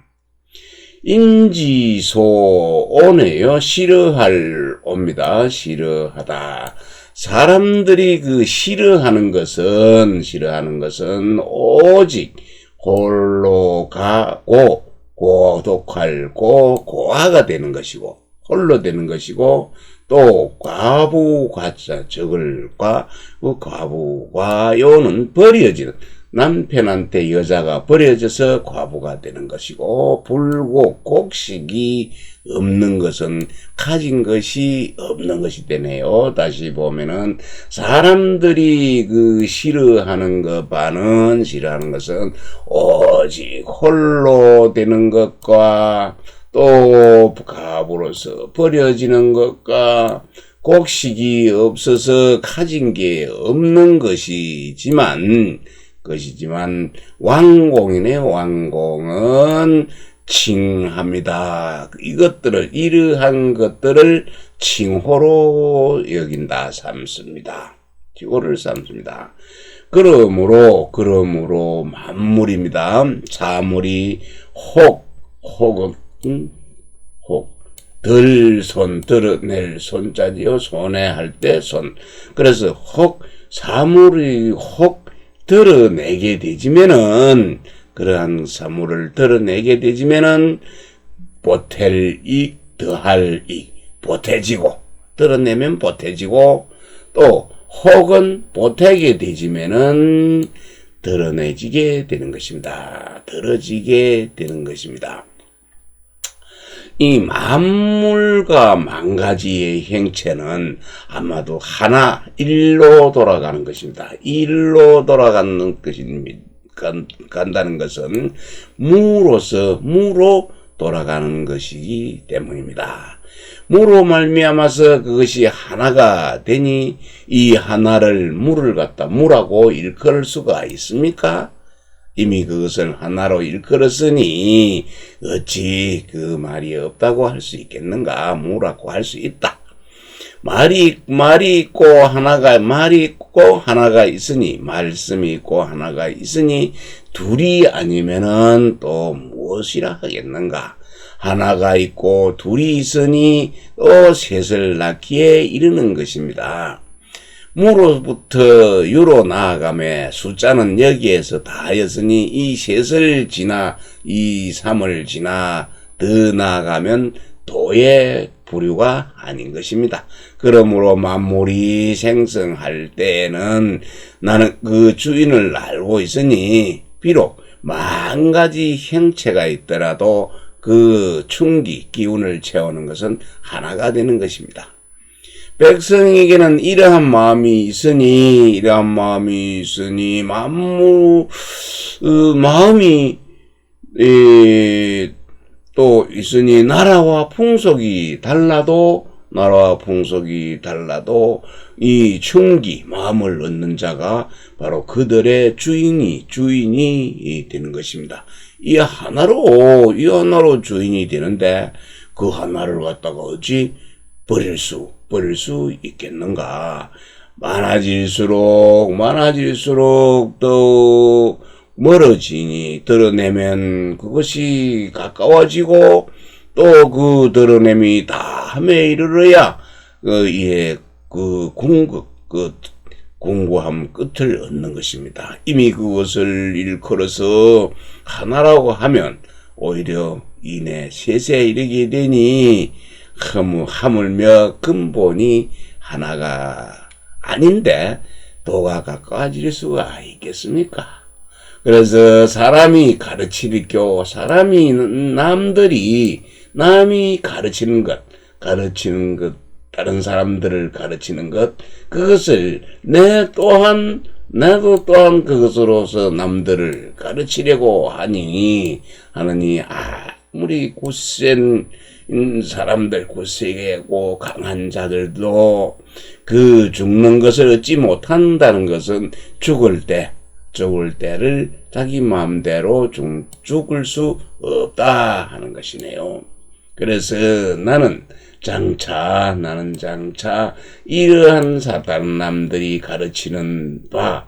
인지소 오네요. 싫어할 옵니다. 싫어하다. 사람들이 그 싫어하는 것은 오직 홀로 가고 고독할고 고아가 되는 것이고 홀로 되는 것이고 또 과부과자 적을과 그 과부과요는 버려지는 남편한테 여자가 버려져서 과부가 되는 것이고 불고 곡식이 없는 것은 가진 것이 없는 것이 되네요. 다시 보면은 사람들이 그 싫어하는 것은 오직 홀로 되는 것과 또 과부로서 버려지는 것과 곡식이 없어서 가진 게 없는 것이지만 왕공이네. 왕공은 칭합니다. 이러한 것들을 칭호로 여긴다 삼습니다. 칭호를 삼습니다. 그러므로 만물입니다. 사물이 혹은 들손 드러낼 손자지요. 손해할 때 손. 그래서 사물이 드러내게 되지면은 그러한 사물을 드러내게 되지면은 보탤 익 더할 익 보태지고 드러내면 보태지고 또 혹은 보태게 되지면은 드러내지게 되는 것입니다. 들어지게 되는 것입니다. 이 만물과 만가지의 행체는 아마도 일로 돌아가는 것입니다. 일로 돌아가는 것입니다. 간다는 것은 무로 돌아가는 것이기 때문입니다. 무로 말미암아서 그것이 하나가 되니 이 하나를 물을 갖다 무라고 일컬을 수가 있습니까? 이미 그것을 하나로 일컬었으니 어찌 그 말이 없다고 할 수 있겠는가? 무라고 할 수 있다. 말이 있고 하나가 있으니 말씀이 있고 하나가 있으니 둘이 아니면은 또 무엇이라 하겠는가? 하나가 있고 둘이 있으니 또 셋을 낳기에 이르는 것입니다. 무로부터 유로 나아가매 숫자는 여기에서 다하였으니 이 셋을 지나 이 3을 지나 더 나아가면 도의 부류가 아닌 것입니다. 그러므로 만물이 생성할 때에는 나는 그 주인을 알고 있으니 비록 만 가지 형체가 있더라도 그 충기 기운을 채우는 것은 하나가 되는 것입니다. 백성에게는 이러한 마음이 있으니 마음이 또 있으니 나라와 풍속이 달라도 이 충기 마음을 얻는 자가 바로 그들의 주인이 되는 것입니다. 이 하나로 주인이 되는데 그 하나를 갖다가 어찌 버릴 수 있겠는가? 많아질수록 더 멀어지니 드러내면 그것이 가까워지고 또 그 드러냄이 다함에 이르러야 공고함 끝을 얻는 것입니다. 이미 그것을 일컬어서 하나라고 하면 오히려 이내 셋에 이르게 되니 하물며 근본이 하나가 아닌데 도가 가까워질 수가 있겠습니까? 그래서 사람이 가르치는 남이 가르치는 것, 다른 사람들을 가르치는 것, 그것을 나도 또한 그것으로서 남들을 가르치려고 하니 아무리 굳센 사람들, 굳세고 강한 자들도 그 죽는 것을 얻지 못한다는 것은 죽을 때 죽을 때를 자기 마음대로 죽을 수 없다 하는 것이네요. 그래서 나는 장차 이러한 다른 남들이 가르치는 바,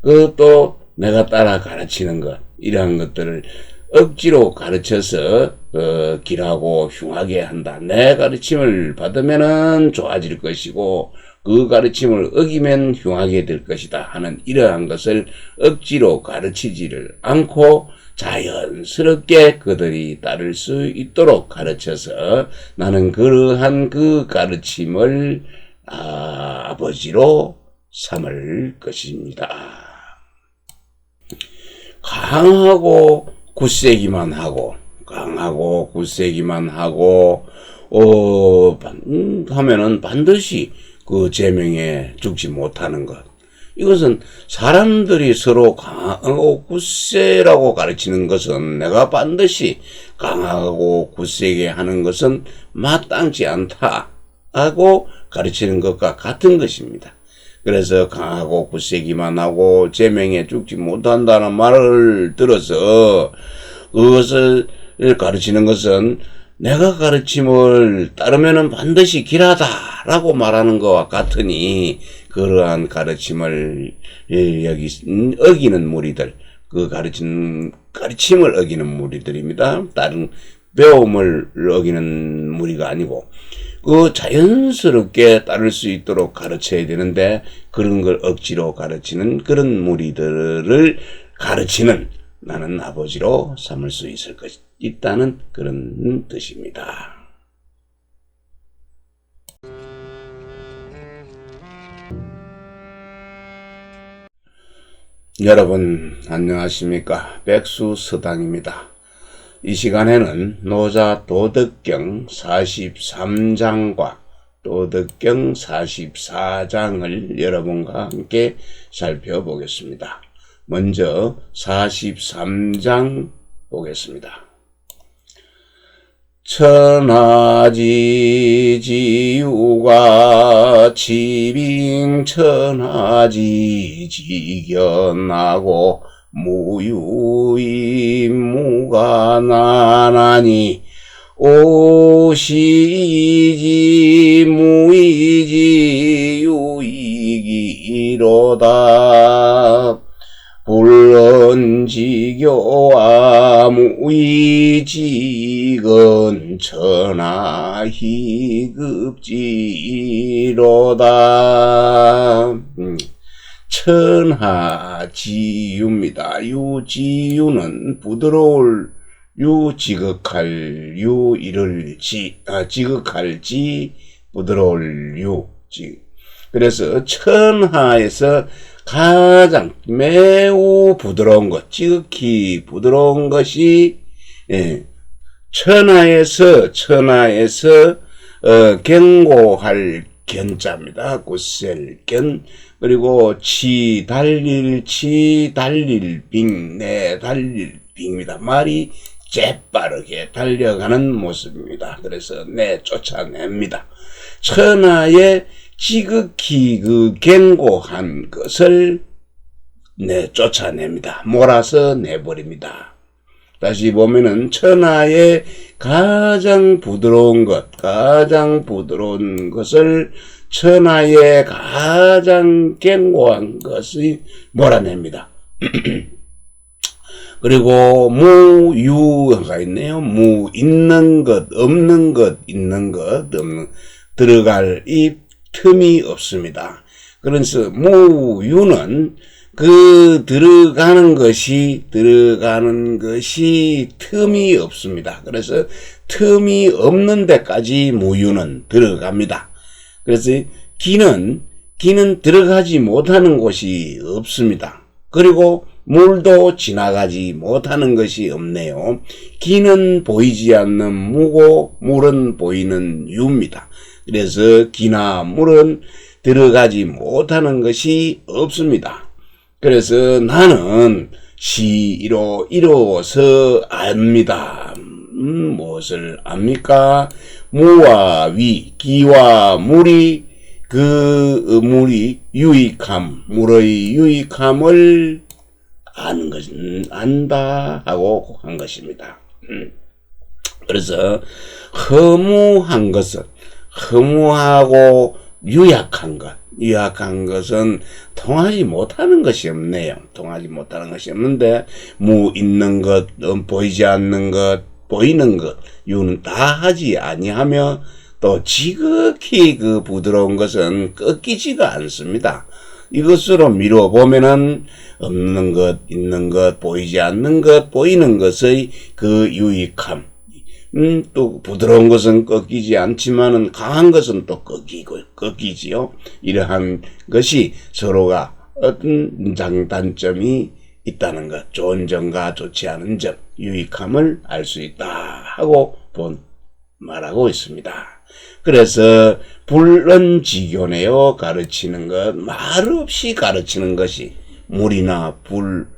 그것도 내가 따라 가르치는 것, 이러한 것들을 억지로 가르쳐서 길하고 흉하게 한다. 내 가르침을 받으면은 좋아질 것이고 그 가르침을 어기면 흉하게 될 것이다 하는 이러한 것을 억지로 가르치지를 않고 자연스럽게 그들이 따를 수 있도록 가르쳐서 나는 그러한 그 가르침을 아버지로 삼을 것입니다. 강하고 굳세기만 하고 하면은 반드시 그 제명에 죽지 못하는 것. 이것은 사람들이 서로 강하고 굳세라고 가르치는 것은 내가 반드시 강하고 굳세게 하는 것은 마땅치 않다 하고 가르치는 것과 같은 것입니다. 그래서 강하고 굳세기만 하고 제명에 죽지 못한다는 말을 들어서 그것을 가르치는 것은 내가 가르침을 따르면은 반드시 길하다라고 말하는 것과 같으니 그러한 가르침을 어기는 무리들, 그 가르침을 어기는 무리들입니다. 다른 배움을 어기는 무리가 아니고 그 자연스럽게 따를 수 있도록 가르쳐야 되는데 그런 걸 억지로 가르치는 그런 무리들을 가르치는 나는 아버지로 삼을 수 있다는 그런 뜻입니다. 여러분 안녕하십니까? 백수서당입니다. 이 시간에는 노자 도덕경 43장과 도덕경 44장을 여러분과 함께 살펴보겠습니다. 먼저 43장 보겠습니다. 천하지지우가 지빙천하지지견하고 무유이 무가나나니 오시이지 무이지 유이기로다. 불언지교와 무이지건 천하희급지로다. 천하지유입니다. 유지유는 부드러울 유 지극할 유 이를 지극할지 부드러울 유 그래서 천하에서 가장 매우 부드러운 것, 지극히 부드러운 것이 천하에서 견고할 견자입니다. 곧셀 견. 그리고 치 달릴 빙, 내 달릴 빙입니다. 말이 재빠르게 달려가는 모습입니다. 그래서 쫓아냅니다. 천하의 지극히 그 견고한 것을 쫓아냅니다. 몰아서 내버립니다. 다시 보면은 천하의 가장 부드러운 것을 천하의 가장 견고한 것이 몰아냅니다. 그리고 무유가 있네요. 무 있는 것, 없는 것, 있는 것, 없는 들어갈 이 틈이 없습니다. 그래서 무유는 그 들어가는 것이 틈이 없습니다. 그래서 틈이 없는 데까지 무유는 들어갑니다. 그래서 기는 들어가지 못하는 곳이 없습니다. 그리고 물도 지나가지 못하는 것이 없네요. 기는 보이지 않는 무고 물은 보이는 유입니다. 그래서 기나 물은 들어가지 못하는 것이 없습니다. 그래서 나는 이로서 압니다. 무엇을 압니까? 무와 위, 기와 물이 물의 유익함을 아는 것은 안다 하고 한 것입니다. 그래서 허무한 것은 허무하고 유약한 것은 통하지 못하는 것이 없네요. 통하지 못하는 것이 없는데 있는 것, 보이지 않는 것, 보이는 것, 유는 다 하지 아니하며 또 지극히 그 부드러운 것은 꺾이지가 않습니다. 이것으로 미루어 보면은 없는 것, 있는 것, 보이지 않는 것, 보이는 것의 그 유익함. 또 부드러운 것은 꺾이지 않지만은 강한 것은 또 꺾이지요. 이러한 것이 서로가 어떤 장단점이 있다는 것, 좋은 점과 좋지 않은 점, 유익함을 알 수 있다 하고 말하고 있습니다. 그래서 불론지교네요. 가르치는 것, 말 없이 가르치는 것이 물이나 물,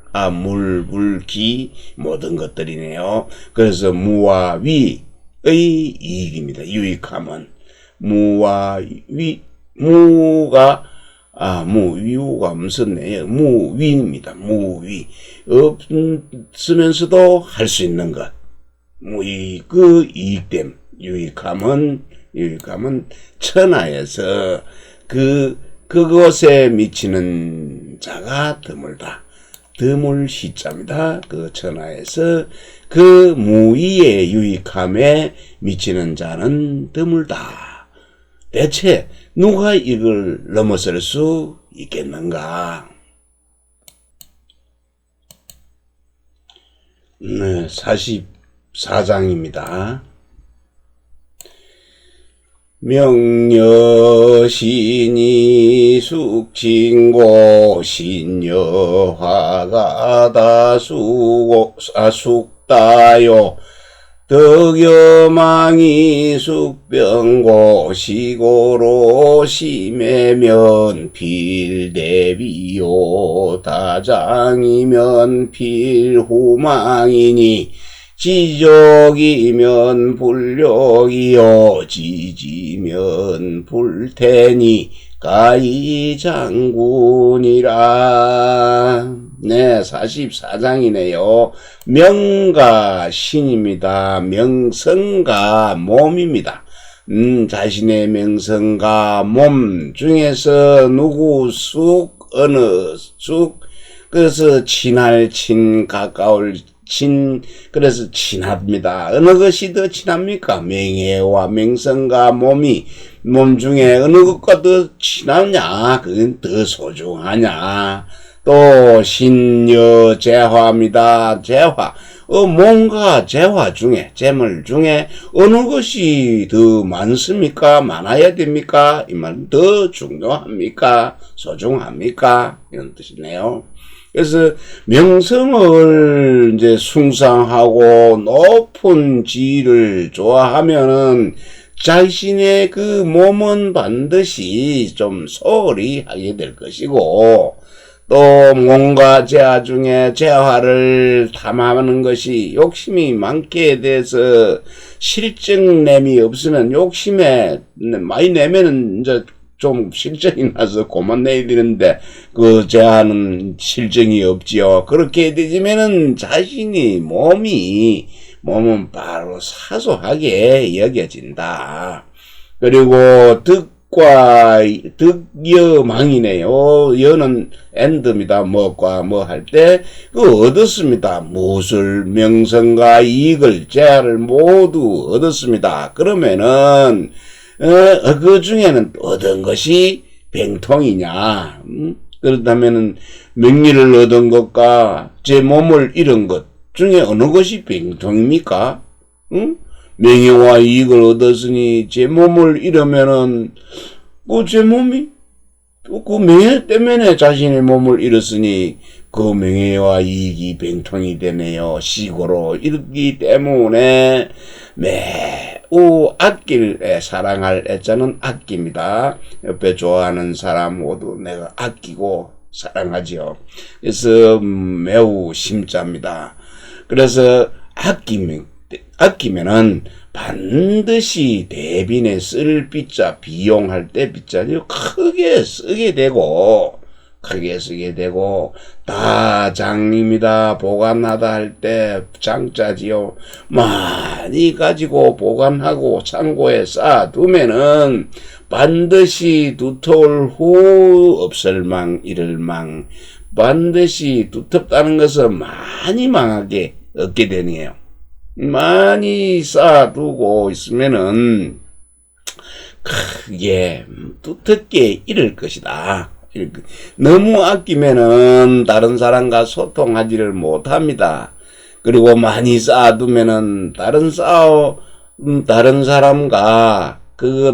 기 모든 것들이네요. 그래서 무와 위의 이익입니다. 유익함은 위우가 무슨네요. 무위입니다. 무위 없으면서도 할 수 있는 것. 그 이익됨, 유익함은 천하에서 그것에 미치는 자가 드물다. 드물 시자입니다. 그 천하에서 그 무의의 유익함에 미치는 자는 드물다. 대체 누가 이걸 넘어설 수 있겠는가? 네, 44장입니다. 명여신이 숙친고 신여화가 숙다요 덕여망이 숙병고 시고로 심해면 필대비요 다장이면 필후망이니 지족이면 불력이요 지지면 불태니 가이장군이라. 네, 44장이네요. 명과 신입니다. 명성과 몸입니다. 자신의 명성과 몸 중에서 누구 어느 그래서 친할 친, 가까울 그래서 친합니다. 어느 것이 더 친합니까? 명예와 명성과 몸 중에 어느 것과 더 친하냐? 그건 더 소중하냐? 또 신여 재화입니다. 재화. 몸과 재화 중에, 재물 중에 어느 것이 더 많습니까? 많아야 됩니까? 이 말은 더 중요합니까? 소중합니까? 이런 뜻이네요. 그래서 명성을 이제 숭상하고 높은 지위를 좋아하면은 자신의 그 몸은 반드시 좀 소홀히 하게 될 것이고, 또 몸과 재화 중에 재화를 탐하는 것이 욕심이 많게 돼서 실증냄이 없으면 욕심에 많이 내면은 이제 좀 실증이 나서 그만 내야 되는데 그 재화는 실증이 없지요. 그렇게 되지면은 자신이 몸은 바로 사소하게 여겨진다. 그리고 득여망이네요. 여는 엔드입니다. 뭐과 뭐 할 때 얻었습니다. 무술 명성과 이익을 재화를 모두 얻었습니다. 그러면은 그 중에는 얻은 것이 병통이냐? 그렇다면은 명리를 얻은 것과 제 몸을 잃은 것 중에 어느 것이 병통입니까? 명예와 이익을 얻었으니 제 몸을 잃으면은 제 몸이 그 명예 때문에 자신의 몸을 잃었으니 그 명예와 이익이 병통이 되네요. 시고로 잃기 때문에 매우 사랑할 애자는 아낍니다. 옆에 좋아하는 사람 모두 내가 아끼고 사랑하지요. 그래서 매우 심자입니다. 그래서 아끼면은 반드시 대빈에 쓸 빚자, 비용할 때 빚자를 크게 쓰게 되고, 크게 쓰게 되고, 다 장입니다. 보관하다 할 때 장자지요. 많이 가지고 보관하고 창고에 쌓아두면은 반드시 두터울 후 없을망 이를망, 반드시 두텁다는 것은 많이 망하게 얻게 되네요. 많이 쌓아두고 있으면은 크게 두텁게 잃을 것이다. 너무 아끼면은 다른 사람과 소통하지를 못합니다. 그리고 많이 쌓아두면은 다른 사람과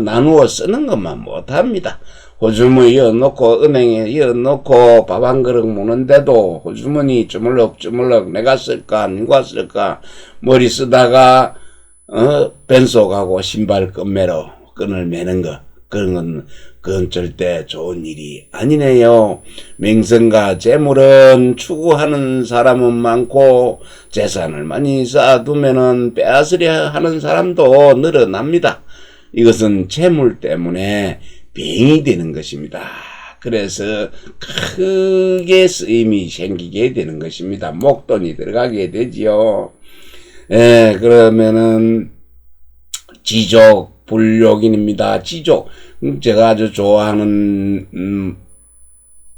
나누어 쓰는 것만 못합니다. 호주머니 이어놓고 은행에 이어놓고 밥 한 그릇 먹는데도 호주머니 주물럭주물럭 내가 쓸까 누가 쓸까 머리 쓰다가 벤소 가고 신발 끈을 매는 거, 그건 절대 좋은 일이 아니네요. 명성과 재물은 추구하는 사람은 많고 재산을 많이 쌓아두면은 빼앗으려 하는 사람도 늘어납니다. 이것은 재물 때문에 병이 되는 것입니다. 그래서 크게 쓰임이 생기게 되는 것입니다. 목돈이 들어가게 되지요. 그러면은 지족 불욕인입니다. 지족, 제가 아주 좋아하는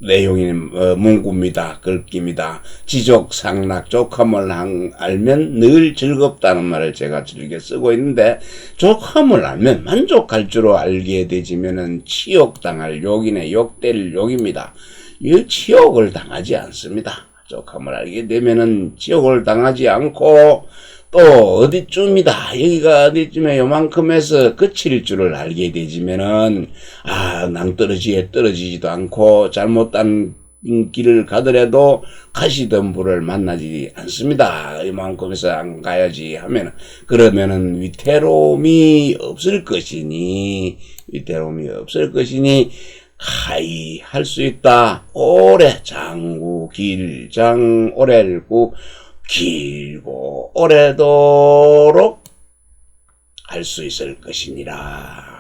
내용인 문구입니다. 글귀입니다. 지족 상락, 족함을 알면 늘 즐겁다는 말을 제가 즐겨 쓰고 있는데, 족함을 알면 만족할 줄로 알게 되지면은 치욕당할 욕이네. 욕될 욕입니다. 이 치욕을 당하지 않습니다. 족함을 알게 되면은 치욕을 당하지 않고, 또 어디쯤이다, 여기가 어디쯤에 요만큼 해서 그칠 줄을 알게 되지면은 낭떠러지에 떨어지지도 않고 잘못된 길을 가더라도 가시던 불을 만나지 않습니다. 이만큼 해서 안 가야지 하면은, 그러면은 위태로움이 없을 것이니 하이 할 수 있다. 오래 장구 길장 오래고 길고 오래도록 할 수 있을 것이니라.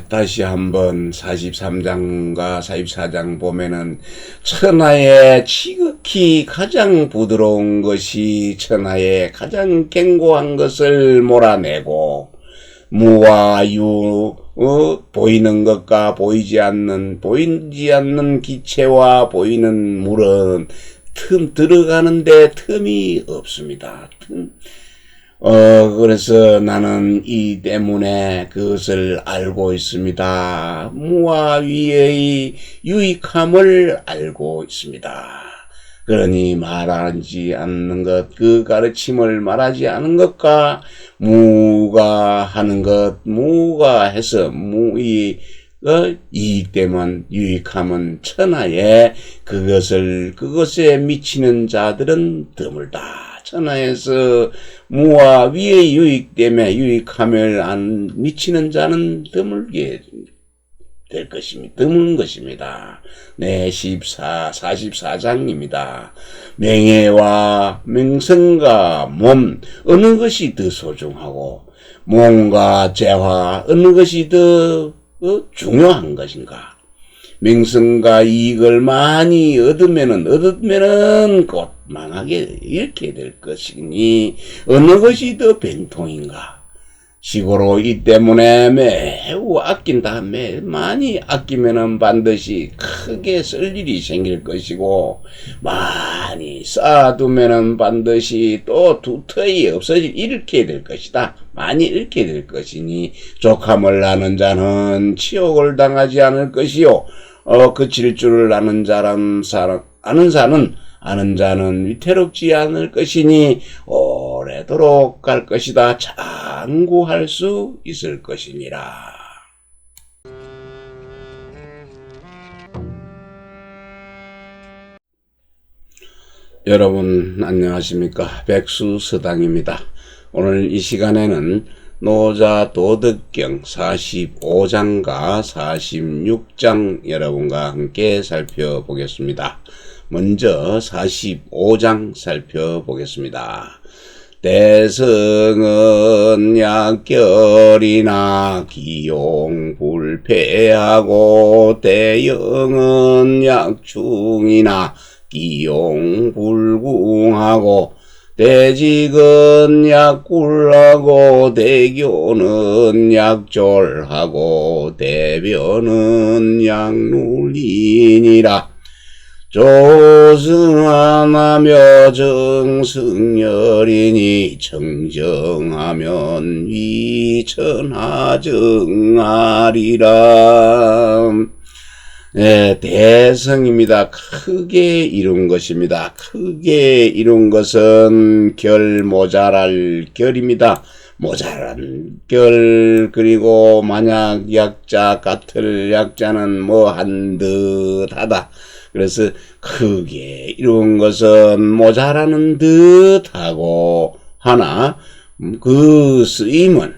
다시 한번 43장과 44장 보면은, 천하에 지극히 가장 부드러운 것이 천하에 가장 견고한 것을 몰아내고, 무와 유, 보이는 것과 보이지 않는 기체와 보이는 물은 들어가는데 틈이 없습니다. 그래서 나는 이 때문에 그것을 알고 있습니다. 무와 위의 유익함을 알고 있습니다. 그러니 말하지 않는 것, 그 가르침을 말하지 않은 것과 무가 하는 것, 무가 해서 이익되면 유익함은 천하에 그것에 미치는 자들은 드물다. 천하에서 무와 위의 유익 때문에 유익함을 안 미치는 자는 드문 것입니다. 네, 44장입니다. 명예와 명성과 몸, 어느 것이 더 소중하고, 몸과 재화, 어느 것이 더 중요한 것인가? 명성과 이익을 많이 얻으면은 곧 망하게 잃게 될 것이니, 어느 것이 더 병통인가? 시고로 이 때문에 매우 아낀다. 많이 아끼면은 반드시 크게 쓸 일이 생길 것이고, 많이 쌓아두면은 반드시 또 두터이 잃게 될 것이다. 많이 잃게 될 것이니, 족함을 아는 자는 치욕을 당하지 않을 것이요. 그칠 줄을 아는 자는 위태롭지 않을 것이니 오래도록 갈 것이다. 장구할 수 있을 것이니라. 여러분 안녕하십니까? 백수서당입니다. 오늘 이 시간에는 노자 도덕경 45장과 46장 여러분과 함께 살펴보겠습니다. 먼저 45장 살펴보겠습니다. 대성은 약결이나 기용불패하고 대영은 약충이나 기용불궁하고 대직은 약굴하고 대교는 약졸하고 대변은 약눌이니라. 조승하며 정승열이니 청정하면 위천하정하리라. 네, 대성입니다. 크게 이룬 것입니다. 크게 이룬 것은 결 모자랄 결입니다. 모자란 결. 그리고 만약 약자 같을 약자는 뭐 한 듯하다. 그래서 크게 이룬 것은 모자라는 듯하고 하나 그 쓰임은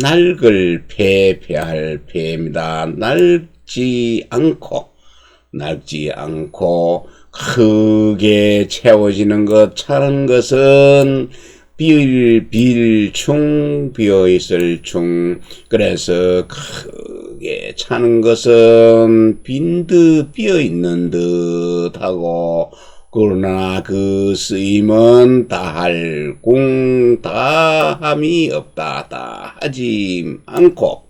낡을 패할 패입니다. 낡지 않고 크게 채워지는 것, 차는 것은 빌충 비어있을 충. 그래서 크게 차는 것은 빈 듯 비어있는 듯하고, 그러나 그 쓰임은 다함이 없다. 다하지 않고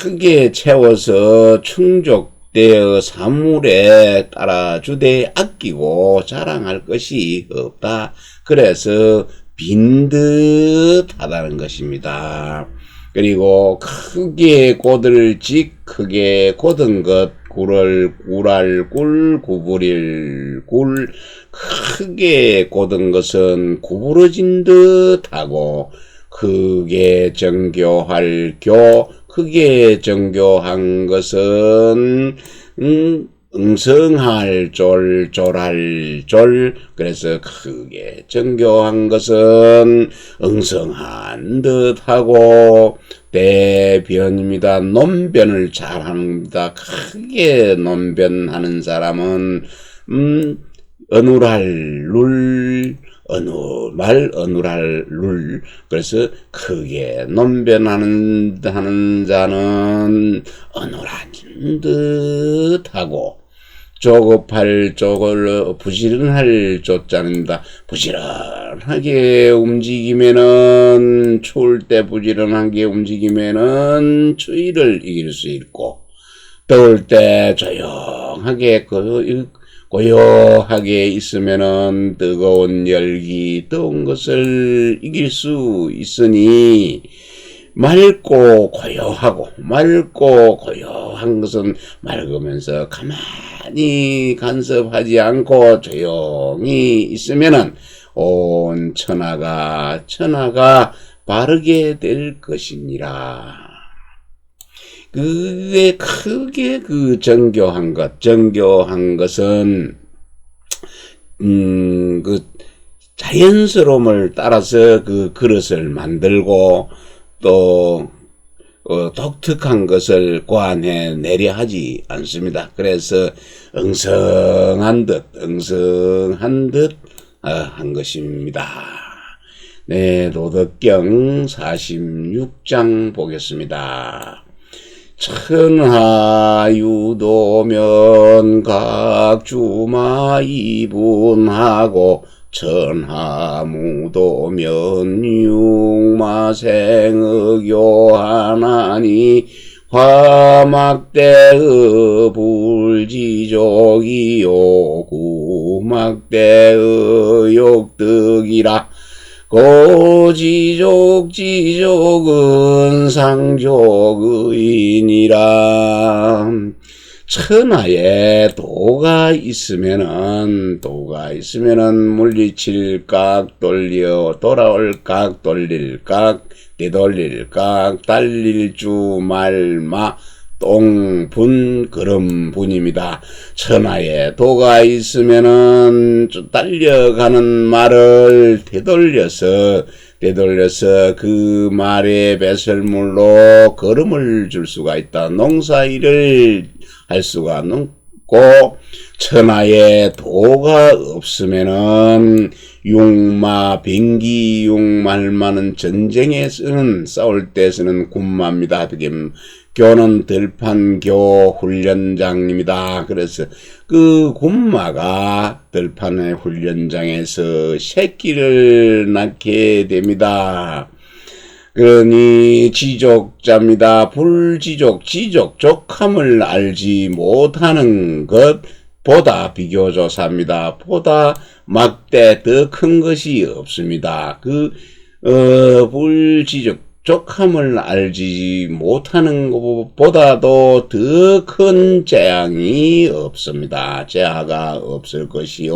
크게 채워서 충족되어 사물에 따라주되 아끼고 자랑할 것이 없다. 그래서 빈 듯하다는 것입니다. 그리고 크게 고들직, 크게 고든 것, 구부릴 굴. 크게 고든 것은 구부러진 듯하고, 크게 정교할 교. 크게 정교한 것은 응성할 졸할 졸. 그래서 크게 정교한 것은 응성한 듯하고 대변입니다. 논변을 잘합니다. 크게 논변하는 사람은 어눌할 룰. 그래서 크게 논변하는 자는 어눌한 듯하고 부지런할 조자입니다. 부지런하게 움직이면은, 추울 때 부지런하게 움직이면은 추위를 이길 수 있고, 더울 때 조용하게 고요하게 있으면은 뜨거운 열기, 더운 것을 이길 수 있으니, 맑고 고요한 것은 맑으면서 가만히 간섭하지 않고 조용히 있으면은 온 천하가 바르게 될 것이니라. 그게 크게 정교한 것은 자연스러움을 따라서 그 그릇을 만들고 또 독특한 것을 고안해 내려 하지 않습니다. 그래서 응성한 듯 한 것입니다. 네, 도덕경 46장 보겠습니다. 천하유도면 각주마 이분하고 천하무도면 육마생의교하나니 화막대의 불지족이요 구막대의 욕득이라. 고지족은 상족의니라. 천하에 도가 있으면은 물리칠 각 돌아올 각 돌릴 각 되돌릴 각 달릴 주 말마 똥분 그름분입니다. 천하에 도가 있으면은 달려가는 말을 되돌려서 그 말에 배설물로 걸음을 줄 수가 있다. 농사일을 할 수가 없고 천하에 도가 없으면은 용마 병기 용말 많은 전쟁에 쓰는 싸울 때 쓰는 군마입니다. 교는 들판교 훈련장입니다. 그래서 그 군마가 들판의 훈련장에서 새끼를 낳게 됩니다. 그러니 지족자입니다. 불지족, 지족, 족함을 알지 못하는 것보다 비교조사입니다. 보다 막대 더 큰 것이 없습니다. 불지족, 족함을 알지 못하는 것보다도 더 큰 재앙이 없습니다. 재화가 없을 것이요.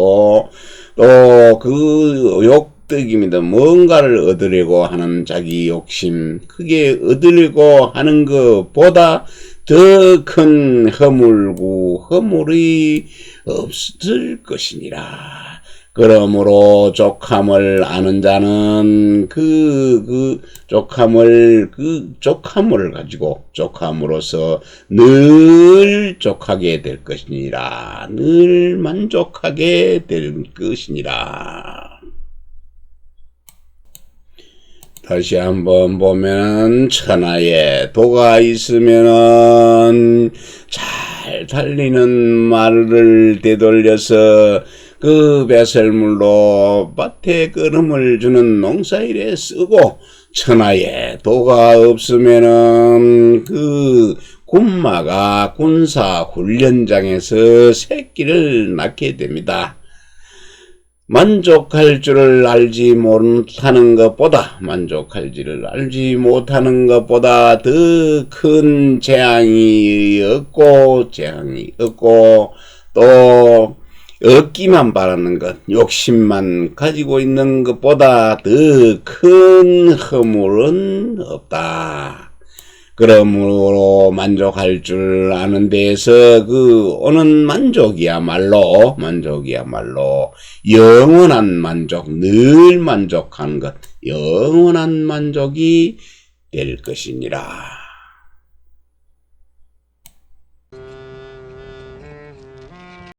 또 욕득입니다. 뭔가를 얻으려고 하는 자기 욕심, 크게 얻으려고 하는 것보다 더 큰 허물이 없을 것이니라. 그러므로 족함을 아는 자는 족함을 가지고 족함으로서 늘 족하게 될 것이니라. 늘 만족하게 될 것이니라. 다시 한번 보면 천하에 도가 있으면은 잘 달리는 말을 되돌려서 그 배설물로 밭에 끓음을 주는 농사일에 쓰고 천하에 도가 없으면은 그 군마가 군사 훈련장에서 새끼를 낳게 됩니다. 만족할 줄을 알지 못하는 것보다 더 큰 재앙이 없고 또 얻기만 바라는 것, 욕심만 가지고 있는 것보다 더 큰 허물은 없다. 그러므로 만족할 줄 아는 데에서 오는 만족이야말로 영원한 만족, 늘 만족하는 것, 영원한 만족이 될 것이니라.